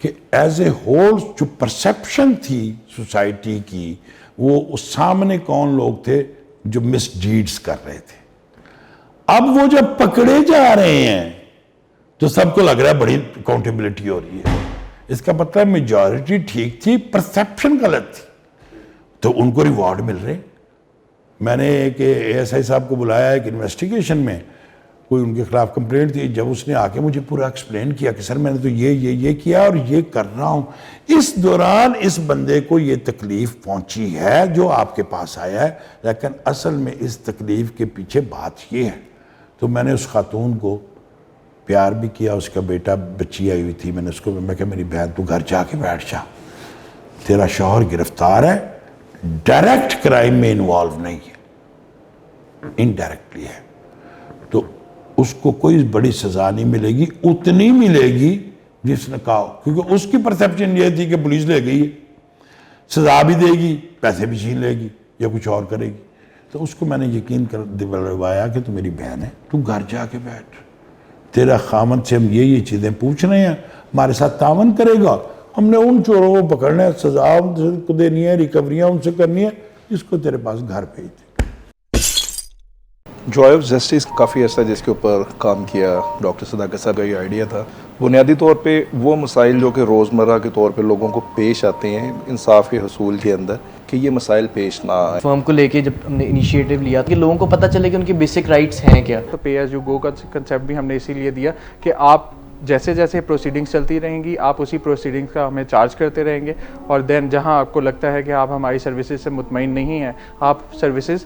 کہ ایز اے ہول جو پرسیپشن تھی سوسائٹی کی, وہ سامنے کون لوگ تھے جو مس ڈیڈز کر رہے تھے. اب وہ جب پکڑے جا رہے ہیں تو سب کو لگ رہا ہے بڑی اکاؤنٹیبلٹی ہو رہی ہے. اس کا مطلب میجورٹی ٹھیک تھی, پرسیپشن غلط تھی, تو ان کو ریوارڈ مل رہے. میں نے ایک ASI صاحب کو بلایا ایک انویسٹیگیشن میں, کوئی ان کے خلاف کمپلینٹ تھی. جب اس نے آ کے مجھے پورا ایکسپلین کیا کہ سر میں نے تو یہ کیا اور یہ کر رہا ہوں, اس دوران اس بندے کو یہ تکلیف پہنچی ہے جو آپ کے پاس آیا ہے, لیکن اصل میں اس تکلیف کے پیچھے بات یہ ہے. تو میں نے اس خاتون کو پیار بھی کیا, اس کا بیٹا بچی آئی ہوئی تھی, میں نے اس کو میں کہا میری بہن تو گھر جا کے بیٹھ جا, تیرا شوہر گرفتار ہے, ڈائریکٹ کرائم میں انوالو نہیں ہے, انڈائریکٹلی ہے, تو اس کو کوئی بڑی سزا نہیں ملے گی, اتنی ملے گی جس نے کہا, کیونکہ اس کی پرسیپشن یہ تھی کہ پولیس لے گئی ہے, سزا بھی دے گی, پیسے بھی چھین لے گی یا کچھ اور کرے گی. تو اس کو میں نے یقین کر دلوایا کہ تو میری بہن ہے, تو گھر جا کے بیٹھ, تیرا خامد سے ہم یہ چیزیں پوچھ رہے ہیں, ہمارے ساتھ تعاون کرے گا, ہم نے ان چوروں کو پکڑنا ہے, سزا ان کو دینی ہے, ریکوریاں ان سے کرنی ہے, جس کو تیرے پاس گھر بھیج دے. جوائے آف جسٹس کافی عرصہ جس کے اوپر کام کیا, ڈاکٹر صداقت صاحب کا یہ آئیڈیا تھا. بنیادی طور پہ وہ مسائل جو کہ روزمرہ کے طور پہ لوگوں کو پیش آتے ہیں انصاف کے حصول کے اندر, کہ یہ مسائل پیش نہ آئے. فرم کو لے کے جب ہم نے انیشیٹو لیا کہ لوگوں کو پتہ چلے کہ ان کے بیسک رائٹس ہیں کیا. تو پے ایز یو گو کا کنسیپٹ بھی ہم نے اسی لیے دیا کہ آپ جیسے جیسے پروسیڈنگس چلتی رہیں گی آپ اسی پروسیڈنگس کا ہمیں چارج کرتے رہیں گے, اور دین جہاں آپ کو لگتا ہے کہ آپ ہماری سروسز سے مطمئن نہیں ہیں, آپ services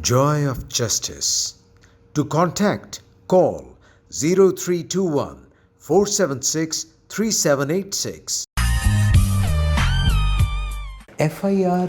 Joy of Justice. To contact, call 0321 476 3786. FIR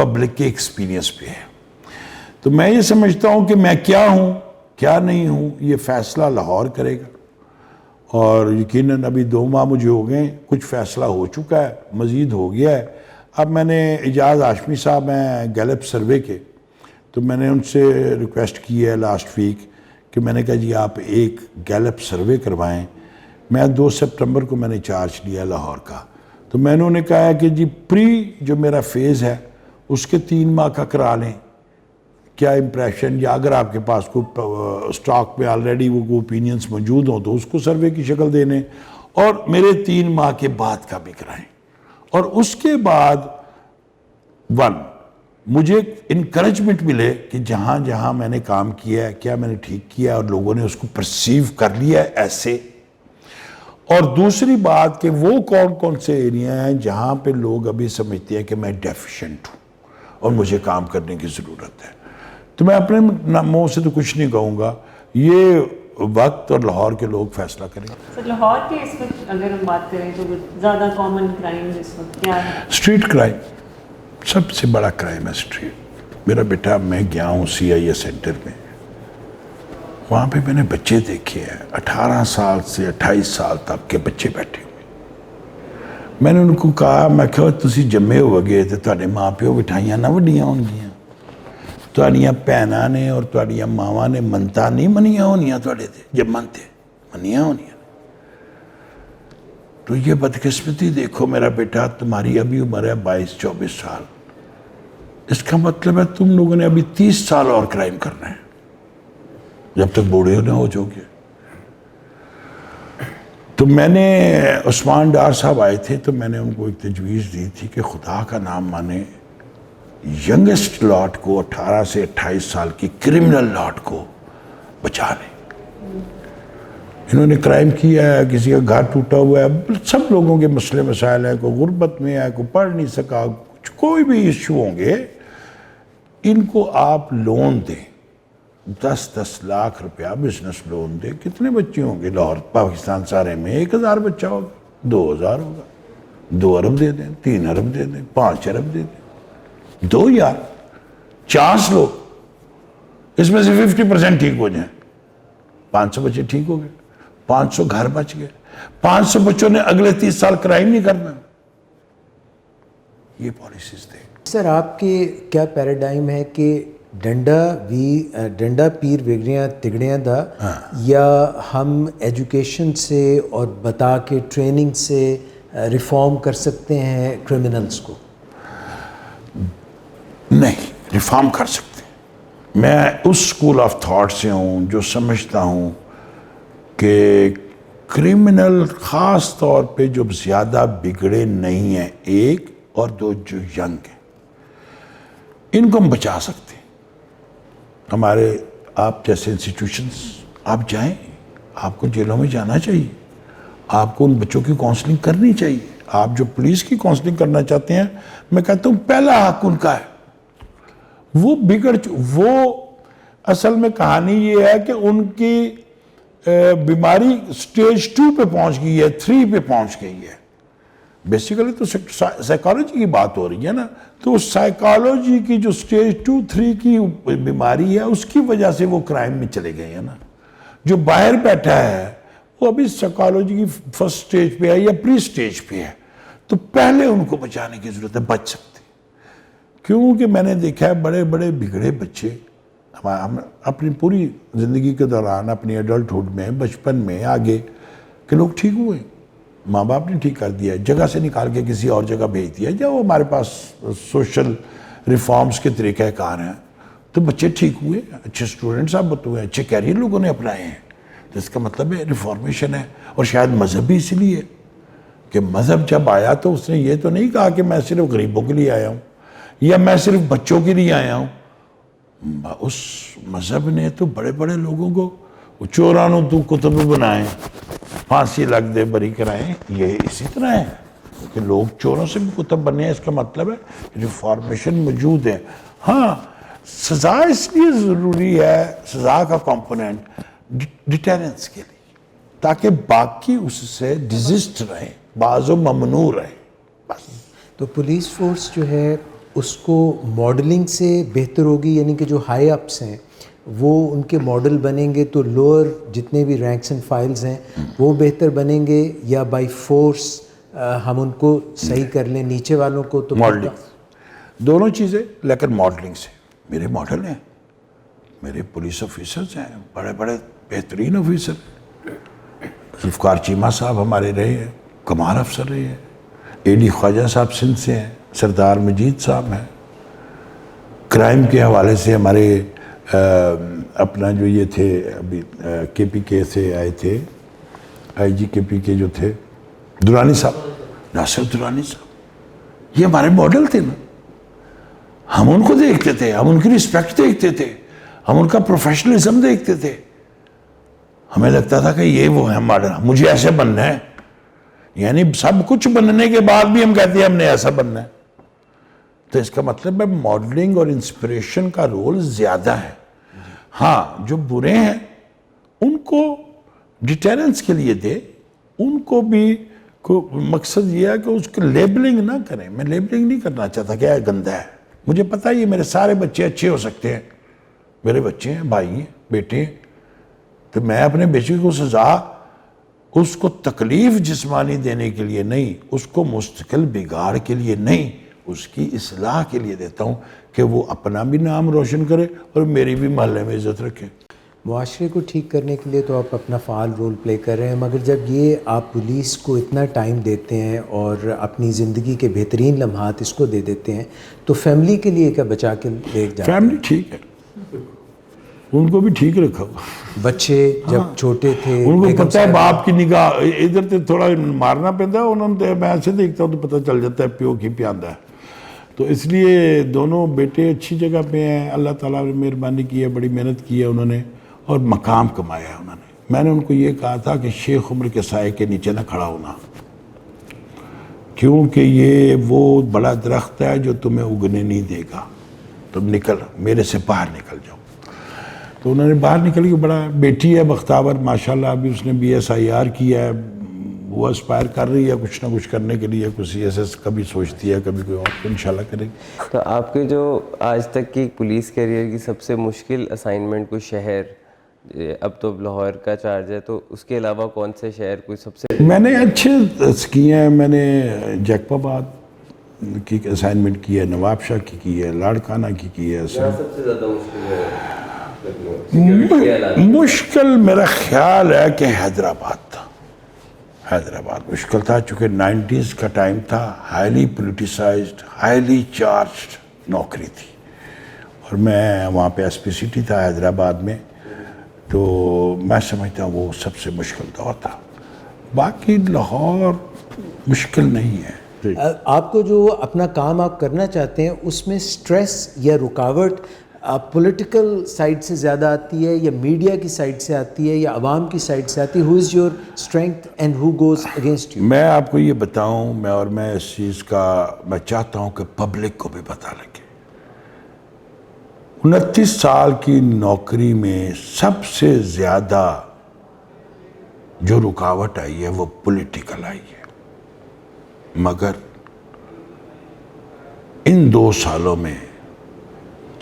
public کے ایکسپیرینس پہ ہے. تو میں یہ سمجھتا ہوں کہ میں کیا ہوں کیا نہیں ہوں یہ فیصلہ لاہور کرے گا, اور یقیناً ابھی 2 ماہ مجھے ہو گئے, کچھ فیصلہ ہو چکا ہے, مزید ہو گیا ہے. اب میں نے اعجاز ہاشمی صاحب ہیں گیلپ سروے کے, تو میں نے ان سے ریکویسٹ کی ہے لاسٹ ویک کہ میں نے کہا جی آپ ایک گیلپ سروے کروائیں. میں 2 سپٹمبر کو میں نے چارج لیا لاہور کا, تو میں نے انہیں کہا کہ جی جو میرا فیز ہے اس کے 3 ماہ کا کرا لیں, کیا امپریشن, یا اگر آپ کے پاس کوئی سٹاک میں آلریڈی وہ اوپینینز موجود ہوں تو اس کو سروے کی شکل دینے, اور میرے 3 ماہ کے بعد کا بھی کرائیں. اور اس کے بعد مجھے انکریجمنٹ ملے کہ جہاں جہاں میں نے کام کیا ہے کیا میں نے ٹھیک کیا اور لوگوں نے اس کو پرسیو کر لیا ہے ایسے. اور دوسری بات کہ وہ کون کون سے ایریا ہیں جہاں پہ لوگ ابھی سمجھتے ہیں کہ میں ڈیفیشنٹ ہوں اور مجھے کام کرنے کی ضرورت ہے. تو میں اپنے منہ سے تو کچھ نہیں کہوں گا, یہ وقت اور لاہور کے لوگ فیصلہ کریں گے. سر لاہور کے اس وقت اگر ہم بات کریں تو زیادہ کامن کرائم اس وقت کیا ہے؟ اسٹریٹ کرائم سب سے بڑا کرائم ہے اسٹریٹ. میرا بیٹا, میں گیا ہوں CIA سینٹر میں, وہاں پہ میں نے بچے دیکھے ہیں 18 سال سے 28 سال تک کے بچے بیٹھے ہوئے. میں نے ان کو کہا, میں کہا تسی جمے ہو گئے تو تواڈے ماں پیو بٹھائیاں نہ وڈیاں ہون گیاں, تواڈیاں بھیناں نے اور تواڈیاں ماواں نے منتا نہیں منیاں ہونیاں تواڈے تے, جب منتے منیاں ہونیاں. تو یہ بدقسمتی دیکھو میرا بیٹا, تمہاری ابھی عمر ہے 22-24 سال, اس کا مطلب ہے تم لوگوں نے ابھی 30 سال اور کرائم کرنا ہے جب تک بوڑھے نہ ہو جاؤ گے. تو میں نے, عثمان ڈار صاحب آئے تھے تو میں نے ان کو ایک تجویز دی تھی کہ خدا کا نام مانے ینگسٹ لاٹ کو 18 سے 28 سال کی کرمنل لاٹ کو بچا لیں. انہوں نے کرائم کیا ہے, کسی کا گھر ٹوٹا ہوا ہے, سب لوگوں کے مسئلے مسائل ہیں, کوئی غربت میں ہے, کوئی پڑھ نہیں سکا, کوئی بھی ایشو ہوں گے. ان کو آپ لون دیں, 10-10 لاکھ روپیہ بزنس لون دیں. کتنے بچے ہوں گے لاہور پاکستان سارے میں؟ 1000 بچہ ہوگا, 2000 ہوگا, 2 ارب دے دیں, 3 ارب دے دیں, 5 ارب دے دیں. 2 یار 400 لوگ, اس میں سے 50% ٹھیک ہو جائیں, 500 بچے ٹھیک ہو گئے, 500 گھر بچ گئے. 500 بچوں نے اگلے 30 سال کرائم نہیں کرنا. یہ پالیسیز دیں. سر آپ کے کیا پیراڈائم ہے کہ ڈنڈا پیر وگڑیاں تگڑیاں دا, یا ہم ایجوکیشن سے اور بتا کے ٹریننگ سے ریفارم کر سکتے ہیں کرمنلز کو؟ نہیں, ریفارم کر سکتے ہیں. میں اس سکول آف تھاٹ سے ہوں جو سمجھتا ہوں کہ کرمنل خاص طور پہ جو زیادہ بگڑے نہیں ہیں, 1 اور 2 جو ینگ ہیں, ان کو ہم بچا سکتے ہیں. ہمارے آپ جیسے انسٹیٹیوشنز, آپ جائیں, آپ کو جیلوں میں جانا چاہیے, آپ کو ان بچوں کی کاؤنسلنگ کرنی چاہیے. آپ جو پولیس کی کاؤنسلنگ کرنا چاہتے ہیں, میں کہتا ہوں پہلا حق ان کا ہے. وہ اصل میں کہانی یہ ہے کہ ان کی بیماری سٹیج 2 پہ پہنچ گئی ہے, 3 پہ پہنچ گئی ہے. بیسیکلی تو سائیکالوجی کی بات ہو رہی ہے نا, تو سائیکالوجی کی جو سٹیج 2-3 کی بیماری ہے اس کی وجہ سے وہ کرائم میں چلے گئے ہیں نا. جو باہر بیٹھا ہے وہ ابھی سائیکالوجی کی فرسٹ سٹیج پہ ہے یا پری سٹیج پہ ہے, تو پہلے ان کو بچانے کی ضرورت ہے, بچ سکتے. کیونکہ میں نے دیکھا ہے بڑے بڑے بگڑے بچے ہم اپنی پوری زندگی کے دوران, اپنی ایڈلٹہڈ میں, بچپن میں, آگے کہ لوگ ٹھیک ہوئے, ماں باپ نے ٹھیک کر دیا, جگہ سے نکال کے کسی اور جگہ بھیج دیا, یا وہ ہمارے پاس سوشل ریفارمز کے طریقہ کار ہیں, تو بچے ٹھیک ہوئے, اچھے اسٹوڈنٹ ثابت ہوئے, اچھے کیریئر لوگوں نے اپنائے ہیں. تو اس کا مطلب ہے ریفارمیشن ہے. اور شاید مذہب بھی اس لیے کہ مذہب جب آیا تو اس نے یہ تو نہیں کہا کہ میں صرف غریبوں کے لیے آیا ہوں یا میں صرف بچوں کے لیے آیا ہوں. اس مذہب نے تو بڑے بڑے لوگوں کو چورانوں تو کتب بنائے, پھانسی لگ دے بری کرائیں, یہ اسی طرح ہے کہ لوگ چوروں سے بھی کتب بنے ہیں. اس کا مطلب ہے ریفارمیشن موجود ہے. ہاں, سزا اس لیے ضروری ہے, سزا کا کمپوننٹ ڈیٹرنس کے لیے, تاکہ باقی اس سے ڈیزسٹ رہے, بعض و ممنوع رہے. بس. تو پولیس فورس جو ہے اس کو ماڈلنگ سے بہتر ہوگی, یعنی کہ جو ہائی اپس ہیں وہ ان کے ماڈل بنیں گے تو لوور جتنے بھی رینکس اینڈ فائلز ہیں وہ بہتر بنیں گے, یا بائی فورس ہم ان کو صحیح کر لیں نیچے والوں کو؟ تو ماڈلنگ دونوں چیزیں, لیکن ماڈلنگ سے میرے ماڈل ہیں, میرے پولیس آفیسرز ہیں بڑے بڑے بہترین آفیسر, ذوالفقار چیمہ صاحب ہمارے رہے ہیں, کمال افسر رہے ہیں, اے ڈی خواجہ صاحب سندھ سے ہیں, سردار مجید صاحب ہیں, کرائم کے حوالے سے ہمارے اپنا جو یہ تھے ابھی کے پی کے سے آئے تھے, آئی جی کے پی کے جو تھے درانی صاحب, ناصر درانی صاحب, یہ ہمارے ماڈل تھے نا. ہم ان کو دیکھتے تھے, ہم ان کی رسپیکٹ دیکھتے تھے, ہم ان کا پروفیشنلزم دیکھتے تھے, ہمیں لگتا تھا کہ یہ وہ ہے ماڈل, مجھے ایسے بننا ہے. یعنی سب کچھ بننے کے بعد بھی ہم کہتے ہیں ہم نے ایسا بننا ہے. تو اس کا مطلب ہے ماڈلنگ اور انسپریشن کا رول زیادہ ہے. ہاں جو برے ہیں ان کو ڈیٹرنس کے لیے دے, ان کو بھی مقصد یہ ہے کہ اس کو لیبلنگ نہ کریں. میں لیبلنگ نہیں کرنا چاہتا کہ یہ گندہ ہے, مجھے پتہ ہے یہ میرے سارے بچے اچھے ہو سکتے ہیں, میرے بچے ہیں, بھائی ہیں, بیٹے ہیں, تو میں اپنے بیٹے کو سزا اس کو تکلیف جسمانی دینے کے لیے نہیں, اس کو مستقل بگاڑ کے لیے نہیں, اس کی اصلاح کے لیے دیتا ہوں کہ وہ اپنا بھی نام روشن کرے اور میری بھی محلے میں عزت رکھے. معاشرے کو ٹھیک کرنے کے لیے تو آپ اپنا فعال رول پلے کر رہے ہیں, مگر جب یہ آپ پولیس کو اتنا ٹائم دیتے ہیں اور اپنی زندگی کے بہترین لمحات اس کو دے دیتے ہیں, تو فیملی کے لیے کیا بچا کے لے جاتے ہیں؟ فیملی ٹھیک ہے, ان کو بھی ٹھیک رکھا ہوا. بچے جب چھوٹے تھے ان کو پتہ ہے باپ کی نگاہ ادھر سے تھوڑا مارنا پڑتا ہے, انہوں نے میں ایسے دیکھتا ہوں تو پتہ چل جاتا ہے پیو کی پیاندہ ہے. تو اس لیے دونوں بیٹے اچھی جگہ پہ ہیں, اللہ تعالیٰ نے مہربانی کی ہے, بڑی محنت کی ہے انہوں نے اور مقام کمایا ہے انہوں نے. میں نے ان کو یہ کہا تھا کہ شیخ عمر کے سائے کے نیچے نہ کھڑا ہونا, کیونکہ یہ وہ بڑا درخت ہے جو تمہیں اگنے نہیں دے گا, تم نکل میرے سے باہر نکل جاؤ. تو انہوں نے باہر نکل کے, بڑا بیٹی ہے بختاور ماشاءاللہ, ابھی اس نے BSIR کیا ہے, وہ اسپائر کر رہی ہے کچھ نہ کچھ کرنے کے لیے, کچھ CSS کبھی سوچتی ہے, کبھی کوئی اور, انشاءاللہ کرے گی. تو آپ کے جو آج تک کی پولیس کیریئر کی سب سے مشکل اسائنمنٹ کوئی شہر, اب تو لاہور کا چارج ہے, تو اس کے علاوہ کون سے شہر کوئی سب سے؟ میں نے اچھے کیے ہیں, میں نے جیکب آباد کی اسائنمنٹ کی ہے, نواب شاہ کی ہے, لاڑکانہ کی ہے. سب سے زیادہ مشکل ہے مشکل میرا خیال ہے کہ حیدرآباد تھا. حیدرآباد مشکل تھا چونکہ 90s کا ٹائم تھا, ہائیلی پولیٹیسائزڈ, ہائیلی چارجڈ نوکری تھی, اور میں وہاں پہ SPCT تھا حیدرآباد میں, تو میں سمجھتا ہوں وہ سب سے مشکل دور تھا. باقی لاہور مشکل نہیں ہے. آپ کو جو اپنا کام آپ کرنا چاہتے ہیں اس میں سٹریس یا رکاوٹ پولیٹیکل سائڈ سے زیادہ آتی ہے یا میڈیا کی سائڈ سے آتی ہے یا عوام کی سائڈ سے آتی ہے؟ Who is your strength and who goes against you? میں آپ کو یہ بتاؤں, میں اس چیز کا میں چاہتا ہوں کہ پبلک کو بھی پتہ لگے. 29 سال کی نوکری میں سب سے زیادہ جو رکاوٹ آئی ہے وہ پولیٹیکل آئی ہے, مگر ان 2 سالوں میں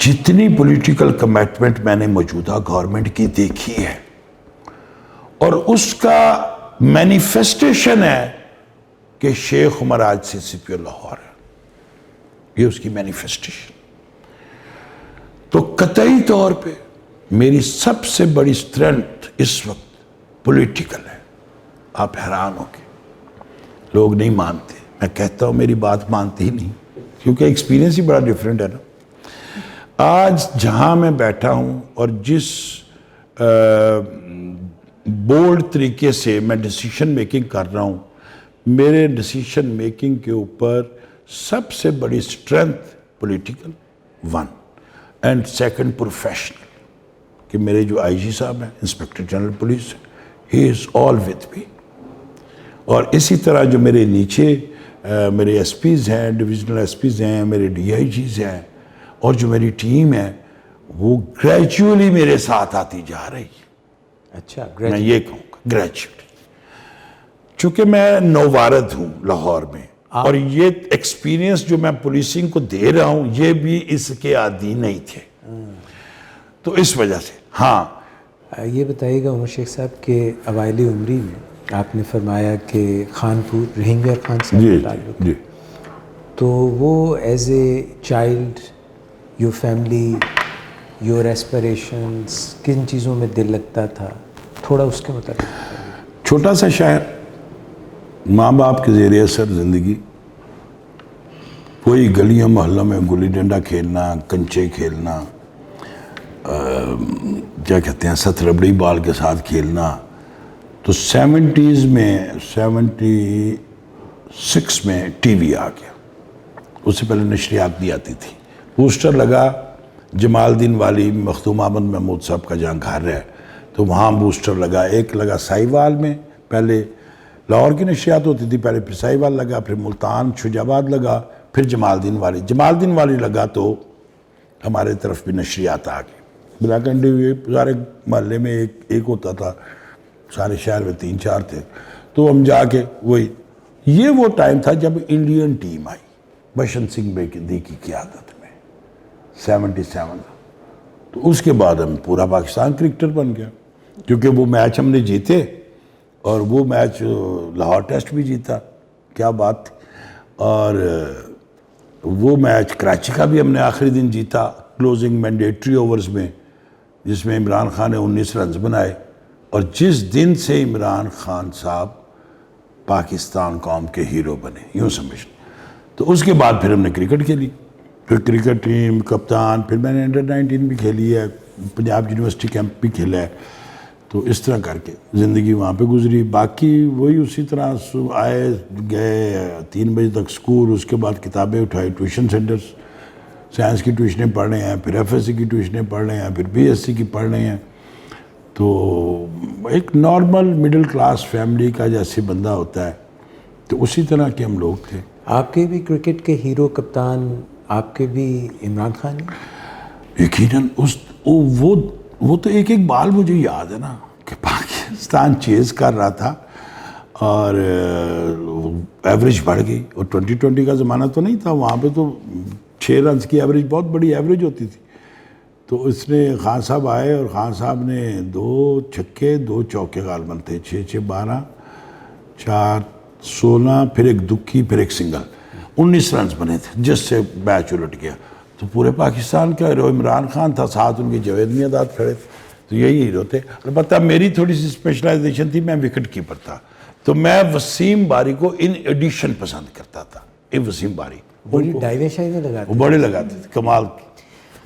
جتنی پولیٹیکل کمٹمنٹ میں نے موجودہ گورنمنٹ کی دیکھی ہے, اور اس کا مینیفیسٹیشن ہے کہ شیخ عمر آج CCPO لاہور ہے, یہ اس کی مینیفیسٹیشن. تو قطعی طور پہ میری سب سے بڑی اسٹرینتھ اس وقت پولیٹیکل ہے. آپ حیران ہو کے, لوگ نہیں مانتے, میں کہتا ہوں میری بات مانتے ہی نہیں, کیونکہ ایکسپیرینس ہی بڑا ڈیفرنٹ ہے نا. آج جہاں میں بیٹھا ہوں اور جس بولڈ طریقے سے میں ڈیسیشن میکنگ کر رہا ہوں, میرے ڈیسیشن میکنگ کے اوپر سب سے بڑی اسٹرینتھ پولیٹیکل 1 اینڈ 2 پروفیشنل, کہ میرے جو IG صاحب ہیں, inspector general police, he is all with me. اور اسی طرح جو میرے نیچے میرے SPs ہیں, ڈویژنل SPs ہیں, میرے DIGs ہیں, اور جو میری ٹیم ہے وہ گریجولی میرے ساتھ آتی جا رہی ہے. اچھا, میں یہ کہوں گا گریجولی, چونکہ میں نووارد ہوں لاہور میں, اور یہ ایکسپیرینس جو میں پولیسنگ کو دے رہا ہوں یہ بھی اس کے عادی نہیں تھے، تو اس وجہ سے ہاں. یہ بتائیے گا عمر شیخ صاحب کہ اوائل عمری میں آپ نے فرمایا کہ خانپور رحیم یار خان صاحب کا تعلق ہے، تو وہ as a child your family your aspirations کن چیزوں میں دل لگتا تھا، تھوڑا اس کے متعلق بتائیے. چھوٹا سا شہر، ماں باپ کے زیر اثر زندگی، وہی گلیوں محلوں میں گلی ڈنڈا کھیلنا، کنچے کھیلنا، کیا کہتے ہیں ست ربڑی بال کے ساتھ کھیلنا. تو 70s میں 76 میں ٹی وی آ گیا، اس سے پہلے نشریات بھی آتی تھی. پوسٹر لگا جمال الدین والی مختوم احمد محمود صاحب کا جہاں گھر ہے تو وہاں بوسٹر لگا. ایک لگا سائیوال میں، پہلے لاہور کی نشریات ہوتی تھی، پہلے پھر سائیوال لگا، پھر ملتان شجاباد لگا، پھر جمال الدین والی. جمال الدین والی لگا تو ہمارے طرف بھی نشریات آ گئی. بلیک اینڈ وائٹ سارے محلے میں ایک ہوتا تھا، سارے شہر میں 3-4 تھے. تو ہم جا کے وہی، یہ وہ ٹائم تھا جب انڈین ٹیم آئی بشنت سنگھ بیدی کی قیادت میں 77. تو اس کے بعد ہم پورا پاکستان کرکٹر بن گیا، کیونکہ وہ میچ ہم نے جیتے اور وہ میچ لاہور ٹیسٹ بھی جیتا، کیا بات تھی. اور وہ میچ کراچی کا بھی ہم نے آخری دن جیتا کلوزنگ مینڈیٹری اوورز میں، جس میں عمران خان نے 19 رنز بنائے. اور جس دن سے عمران خان صاحب پاکستان قوم کے ہیرو بنے، یوں سمجھیں. تو اس کے بعد پھر ہم نے کرکٹ کھیلی، پھر کرکٹ ٹیم کپتان، پھر میں نے انڈر-19 بھی کھیلی ہے، پنجاب یونیورسٹی کیمپ بھی کھیلا ہے. تو اس طرح کر کے زندگی وہاں پہ گزری. باقی وہی اسی طرح آئے گئے 3 بجے تک اسکول، اس کے بعد کتابیں اٹھائی، ٹیوشن سینٹرز، سائنس کی ٹیوشنیں پڑھ رہے ہیں، پھر ایف ایس سی کی ٹیوشنیں پڑھ رہے ہیں، پھر بی ایس سی کی پڑھ رہے ہیں. تو ایک نارمل مڈل کلاس فیملی کا جیسے بندہ ہوتا ہے تو اسی طرح کے ہم لوگ تھے. آپ کے بھی کرکٹ کے ہیرو کپتان آپ کے بھی عمران خان ہیں؟ یقیناً. وہ تو ایک بال مجھے یاد ہے نا کہ پاکستان چیز کر رہا تھا اور ایوریج بڑھ گئی، اور 20-20 کا زمانہ تو نہیں تھا وہاں پہ، تو 6 رنز کی ایوریج بہت بڑی ایوریج ہوتی تھی. تو اس نے خان صاحب آئے اور خان صاحب نے 2 چھکے 2 چوکے غالباً تھے، 6-6 12 4 16، پھر ایک دکی، پھر ایک سنگل، 19 رنز بنے تھے جس سے میچ الٹ گیا. تو پورے پاکستان کا ہیرو عمران خان تھا، ساتھ ان کے جاوید میاں کھڑے تھے. تو یہی ہیرو تھے. البتہ میری تھوڑی سی اسپیشلائزیشن تھی، میں وکٹ کیپر تھا، تو میں وسیم باری کو ان ایڈیشن پسند کرتا تھا. وسیم باری بڑی ڈائیویں شائیویں لگاتے وہ بڑے لگاتے تھے، کمال کی.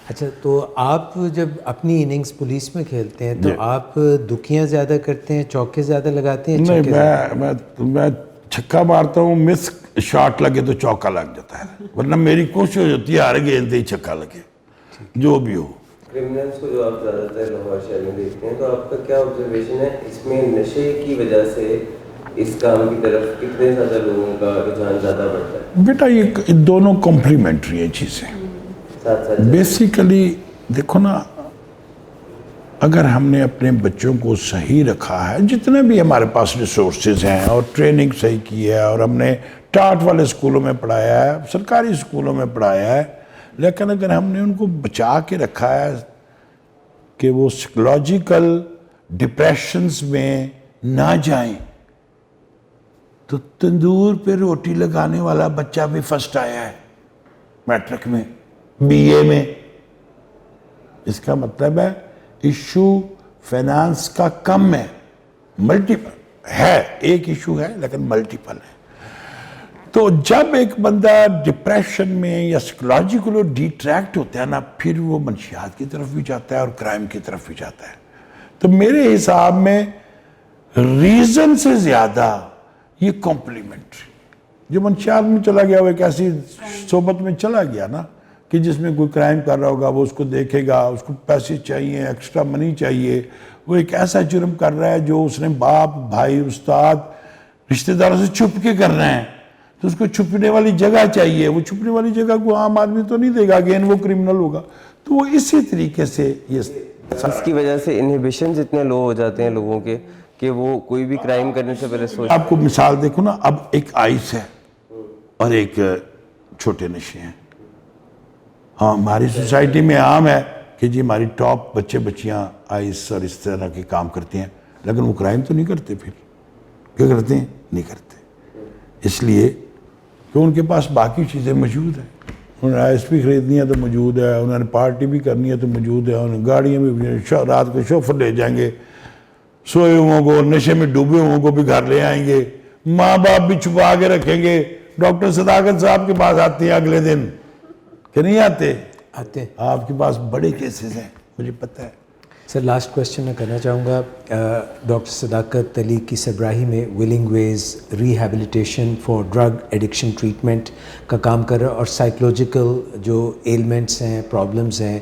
اچھا، تو آپ جب اپنی اننگز پولیس میں کھیلتے ہیں تو آپ دکیاں زیادہ کرتے ہیں، چوکے زیادہ لگاتے ہیں؟ نہیں، میں چھکا مارتا ہوں، مس شاٹ لگے تو چوکا لگ جاتا ہے، ورنہ میری کوشش ہوتی ہے ہر گیند ہی چھکا لگے جو بھی ہو. کرمنلز کو جو آپ زیادہ تر لاہور شہر میں دیکھتے ہیں، تو آپ کا کیا آبزرویشن ہے اس میں نشے کی وجہ سے اس کام کی طرف کتنے زیادہ لوگوں کا رجحان زیادہ بڑھتا ہے؟ بیٹا یہ دونوں کمپلیمنٹری ہیں چیزیں. بیسیکلی دیکھو نا، اگر ہم نے اپنے بچوں کو صحیح رکھا ہے، جتنے بھی ہمارے پاس ریسورسز ہیں، اور ٹریننگ صحیح کی ہے، اور ہم نے ٹاٹ والے اسکولوں میں پڑھایا ہے، سرکاری اسکولوں میں پڑھایا ہے، لیکن اگر ہم نے ان کو بچا کے رکھا ہے کہ وہ سائیکولوجیکل ڈپریشنز میں نہ جائیں، تو تندور پہ روٹی لگانے والا بچہ بھی فرسٹ آیا ہے میٹرک میں، بی اے میں. اس کا مطلب ہے ایشو فائنانس کا کم ہے، ملٹیپل ہے، ایک ایشو ہے لیکن ملٹیپل ہے. تو جب ایک بندہ ڈپریشن میں یا سائیکولوجیکل ڈیٹریکٹ ہوتا ہے نا، پھر وہ منشیات کی طرف بھی جاتا ہے اور کرائم کی طرف بھی جاتا ہے. تو میرے حساب میں ریزن سے زیادہ یہ کمپلیمنٹری، جو منشیات میں چلا گیا وہ ایک ایسی صحبت میں چلا گیا نا کہ جس میں کوئی کرائم کر رہا ہوگا وہ اس کو دیکھے گا، اس کو پیسے چاہیے، ایکسٹرا منی چاہیے، وہ ایک ایسا جرم کر رہا ہے جو اس نے باپ، بھائی، استاد، رشتہ داروں سے چھپ کے کر رہے ہیں، تو اس کو چھپنے والی جگہ چاہیے. وہ چھپنے والی جگہ کو عام آدمی تو نہیں دے گا، اگین وہ کرمنل ہوگا. تو وہ اسی طریقے سے اس کی وجہ سے انہیبیشنز اتنے لو ہو جاتے ہیں لوگوں کے کہ وہ کوئی بھی کرائم کرنے سے پہلے سوچ. آپ کو مثال دیکھو نا، اب ایک آئس ہے اور ایک چھوٹے نشے ہیں. ہاں ہماری سوسائٹی میں عام ہے کہ جی ہماری ٹاپ بچے بچیاں آئس اور اس طرح کے کام کرتے ہیں, لیکن وہ کرائم تو نہیں کرتے. پھر کیا کرتے ہیں؟ نہیں کرتے, اس لیے کہ ان کے پاس باقی چیزیں موجود ہیں. انہوں نے آئس بھی خریدنی ہے تو موجود ہے, انہوں نے پارٹی بھی کرنی ہے تو موجود ہے, انہوں نے گاڑیاں بھی, رات کو شوفر لے جائیں گے, سوئے ہوں کو, نشے میں ڈوبے ہوں کو بھی گھر لے آئیں گے, ماں باپ بھی چھپا کے رکھیں گے. ڈاکٹر صداقت صاحب کے پاس آتے ہیں اگلے دن کہ نہیں آتے؟ آتے. آپ کے پاس بڑے کیسز ہیں, مجھے پتہ ہے. سر لاسٹ کویسچن میں کرنا چاہوں گا, ڈاکٹر صداقت علی کی سربراہی میں Willing Ways rehabilitation for drug addiction treatment کا کام کر رہا ہے, اور سائیکولوجیکل جو ایلمنٹس ہیں, پرابلمز ہیں,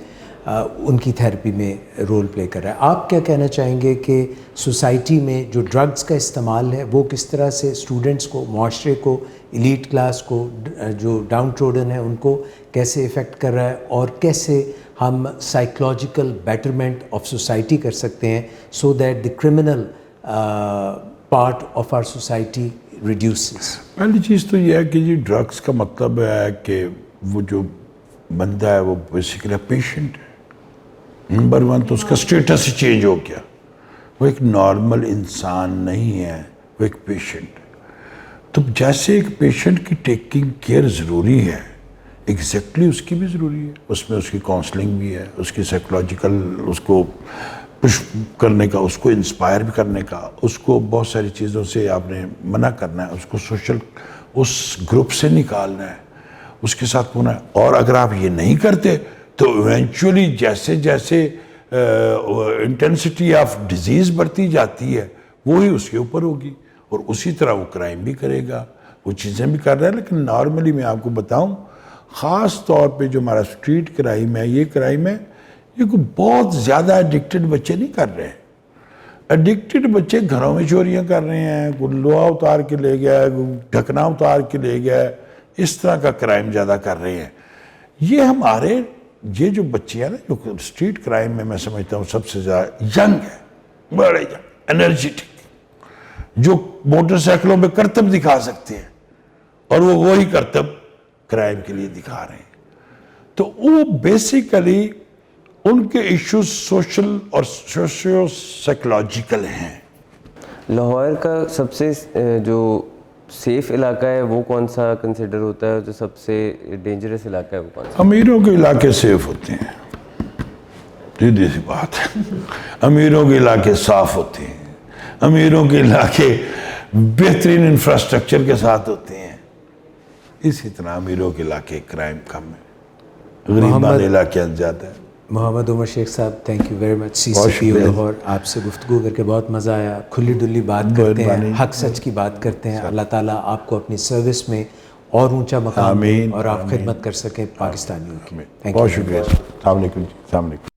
ان کی تھیراپی میں رول پلے کر رہا ہے. آپ کیا کہنا چاہیں گے کہ سوسائٹی میں جو ڈرگز کا استعمال ہے وہ کس طرح سے اسٹوڈنٹس کو, معاشرے کو, ایلیٹ کلاس کو, جو ڈاؤن ٹروڈن ہیں ان کو کیسے افیکٹ کر رہا ہے, اور کیسے ہم سائیکولوجیکل بیٹرمنٹ آف سوسائٹی کر سکتے ہیں so that the criminal part of our society reduces? پہلی چیز تو یہ ہے کہ جی ڈرگس کا مطلب ہے کہ وہ جو بندہ ہے وہ بیسیکلی پیشنٹ ہے. نمبر 1 تو اس کا سٹیٹس ہی چینج ہو گیا, وہ ایک نارمل انسان نہیں ہے, وہ ایک پیشنٹ ہے. تو جیسے ایک پیشنٹ کی ٹیکنگ کیئر ضروری ہے, ایگزیکٹلی اس کی بھی ضروری ہے. اس میں اس کی کاؤنسلنگ بھی ہے, اس کی سائیکولوجیکل, اس کو پش کرنے کا, اس کو انسپائر بھی کرنے کا, اس کو بہت ساری چیزوں سے آپ نے منع کرنا ہے, اس کو سوشل اس گروپ سے نکالنا ہے, اس کے ساتھ ہونا ہے. اور اگر آپ یہ نہیں کرتے تو ایونچولی جیسے جیسے انٹینسٹی آف ڈیزیز بڑھتی جاتی ہے وہی اس کے اوپر ہوگی, اور اسی طرح وہ کرائم بھی کرے گا, وہ چیزیں بھی کر رہا ہے. لیکن نارملی میں آپ کو بتاؤں, خاص طور پہ جو ہمارا اسٹریٹ کرائم ہے, یہ کرائم ہے, یہ کوئی بہت زیادہ ایڈکٹڈ بچے نہیں کر رہے ہیں. ایڈکٹڈ بچے گھروں میں چوریاں کر رہے ہیں, کوئی لوہا اتار کے لے گیا, کوئی ڈھکنا اتار کے لے گیا, اس طرح کا کرائم زیادہ کر رہے ہیں. یہ ہمارے یہ جو بچے ہیں نا, جو اسٹریٹ کرائم میں سمجھتا ہوں سب سے زیادہ ینگ ہے, بڑے ینگ, انرجیٹک, جو موٹر سائیکلوں پہ کرتب دکھا سکتے ہیں, اور وہ وہی کرتب کرائم کے لیے دکھا رہے ہیں. تو وہ بیسیکلی ان کے ایشوز سوشل اور سوشیو سائیکولوجیکل ہیں. لاہور کا سب سے جو سیف علاقہ ہے وہ کون سا کنسیڈر ہوتا ہے, جو سب سے ڈینجرس علاقہ ہے وہ کون سا؟ امیروں کے علاقے سیف ہوتے ہیں, سیدھی سی بات ہے. امیروں کے علاقے صاف ہوتے ہیں, امیروں کے علاقے بہترین انفراسٹرکچر کے ساتھ ہوتے ہیں. اسی طرح امیروں کے علاقے کرائم کم ہے, غریبان علاقے زیادہ ہے. محمد عمر شیخ صاحب, تھینک یو ویری مچ, سی سی پی او لاہور. آپ سے گفتگو کر کے بہت مزہ آیا. کھلی ڈلی بات کرتے ہیں, حق سچ کی بات کرتے ہیں. اللہ تعالیٰ آپ کو اپنی سروس میں اور اونچا مقام دے اور آپ خدمت کر سکیں پاکستانیوں کی. بہت شکریہ. السلام علیکم. السلام علیکم.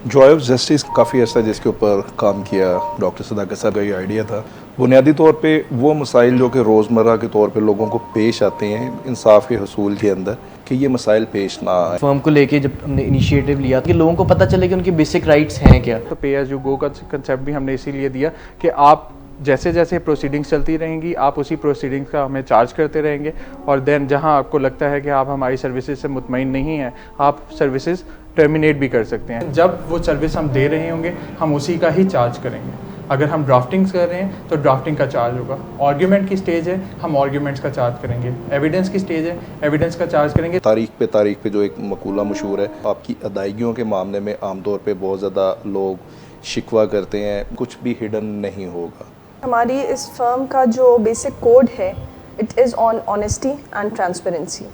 جوائے آف جسٹس کافی عرصہ جس کے اوپر کام کیا ڈاکٹر صداقت صاحب کا یہ آئیڈیا تھا. بنیادی طور پہ وہ مسائل جو کہ روزمرہ کے طور پہ لوگوں کو پیش آتے ہیں انصاف کے حصول کے اندر, کہ یہ مسائل پیش نہ آئیں. فرم کو لے کے جب ہم نے انیشیٹو لیا کہ لوگوں کو پتہ چلے کہ ان کے بیسک رائٹس ہیں کیا. تو پے ایز یو گو کا کنسیپٹ بھی ہم نے اسی لیے دیا کہ آپ جیسے جیسے پروسیڈنگس چلتی رہیں گی آپ اسی پروسیڈنگس کا ہمیں چارج کرتے رہیں گے, اور دین جہاں آپ کو لگتا ہے کہ آپ ہماری سروسز سے مطمئن نہیں ہیں آپ سروسز ٹرمینیٹ بھی کر سکتے ہیں. جب وہ سروس ہم دے رہے ہوں گے ہم اسی کا ہی چارج کریں گے. اگر ہم ڈرافٹنگس کر رہے ہیں تو ڈرافٹنگ کا چارج ہوگا. آرگیومنٹ کی سٹیج ہے ہم آرگیومنٹس کا چارج کریں گے. ایویڈنس کی سٹیج ہے ایویڈنس کا چارج کریں گے. تاریخ پہ جو ایک مقولہ مشہور ہے, آپ کی ادائیگیوں کے معاملے میں عام طور پہ بہت زیادہ لوگ شکوہ کرتے ہیں, کچھ بھی ہڈن نہیں ہوگا. ہماری اس فرم کا جو بیسک کوڈ ہے it is on honesty and transparency.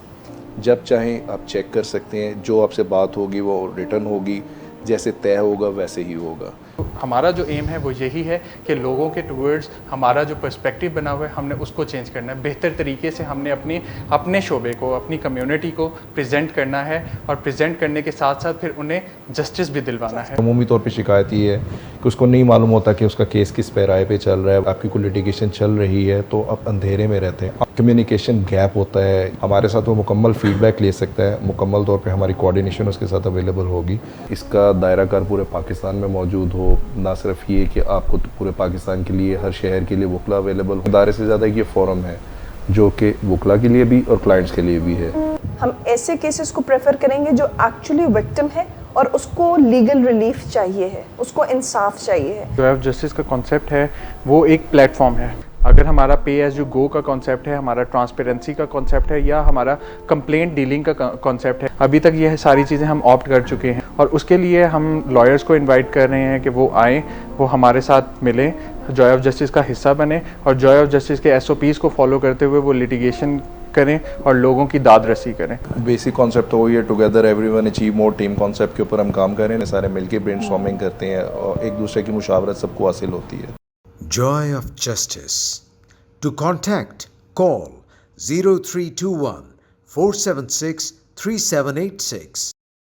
جب چاہیں آپ چیک کر سکتے ہیں, جو آپ سے بات ہوگی وہ ریٹرن ہوگی, جیسے طے ہوگا ویسے ہی ہوگا. ہمارا جو ایم ہے وہ یہی ہے کہ لوگوں کے ٹورڈز ہمارا جو پرسپیکٹیو بنا ہوا ہے ہم نے اس کو چینج کرنا ہے. بہتر طریقے سے ہم نے اپنے شعبے کو اپنی کمیونٹی کو پریزنٹ کرنا ہے, اور پریزنٹ کرنے کے ساتھ ساتھ پھر انہیں جسٹس بھی دلوانا ہے. عمومی طور پہ شکایت یہ ہے کہ اس کو نہیں معلوم ہوتا کہ اس کا کیس کس پیرائے پہ چل رہا ہے. آپ کی کوئی لیٹیگیشن چل رہی ہے تو آپ اندھیرے میں رہتے ہیں, کمیونیکیشن گیپ ہوتا ہے. ہمارے ساتھ وہ مکمل فیڈ بیک لے سکتا ہے, مکمل طور پہ ہماری کوآرڈینیشن اس کے ساتھ اویلیبل ہوگی. اس کا دائرہ کار پورے پاکستان میں موجود ہو, نہ صرف یہ کہ آپ کو پورے پاکستان کے لیے ہر شہر کے لیے وکلا اویلیبل ہو. ادارے سے زیادہ یہ فورم ہے جو کہ وکلا کے لیے بھی اور کلائنٹس کے لیے بھی ہے. ہم ایسے کیسز کو پریفر کریں گے جو ایکچولی وکٹم ہے اور اس کو لیگل ریلیف چاہیے ہے, اس کو انصاف چاہیے ہے. جوائے آف جسٹس کا کانسیپٹ ہے وہ ایک پلیٹ فارم ہے. اگر ہمارا پے ایز یو گو کا کانسیپٹ ہے, ہمارا ٹرانسپیرنسی کا کانسیپٹ ہے, یا ہمارا کمپلینٹ ڈیلنگ کا کانسیپٹ ہے, ابھی تک یہ ساری چیزیں ہم آپٹ کر چکے ہیں, اور اس کے لیے ہم لائرس کو انوائٹ کر رہے ہیں کہ وہ آئیں, وہ ہمارے ساتھ ملیں, جوائے آف جسٹس کا حصہ بنیں, اور جوائے آف جسٹس کے SOPs کو فالو کرتے ہوئے وہ لٹیگیشن کریں اور لوگوں کی داد رسی کریں. بیسک کانسیپٹ تو وہی ہے, together every one achieve more. Team concept کے اوپر ہم کام کر رہے ہیں, سارے مل کے برین اسٹارمنگ کرتے ہیں اور ایک دوسرے کی مشاورت سب کو حاصل ہوتی ہے. Joy of Justice. To contact, call 0321 476 3786.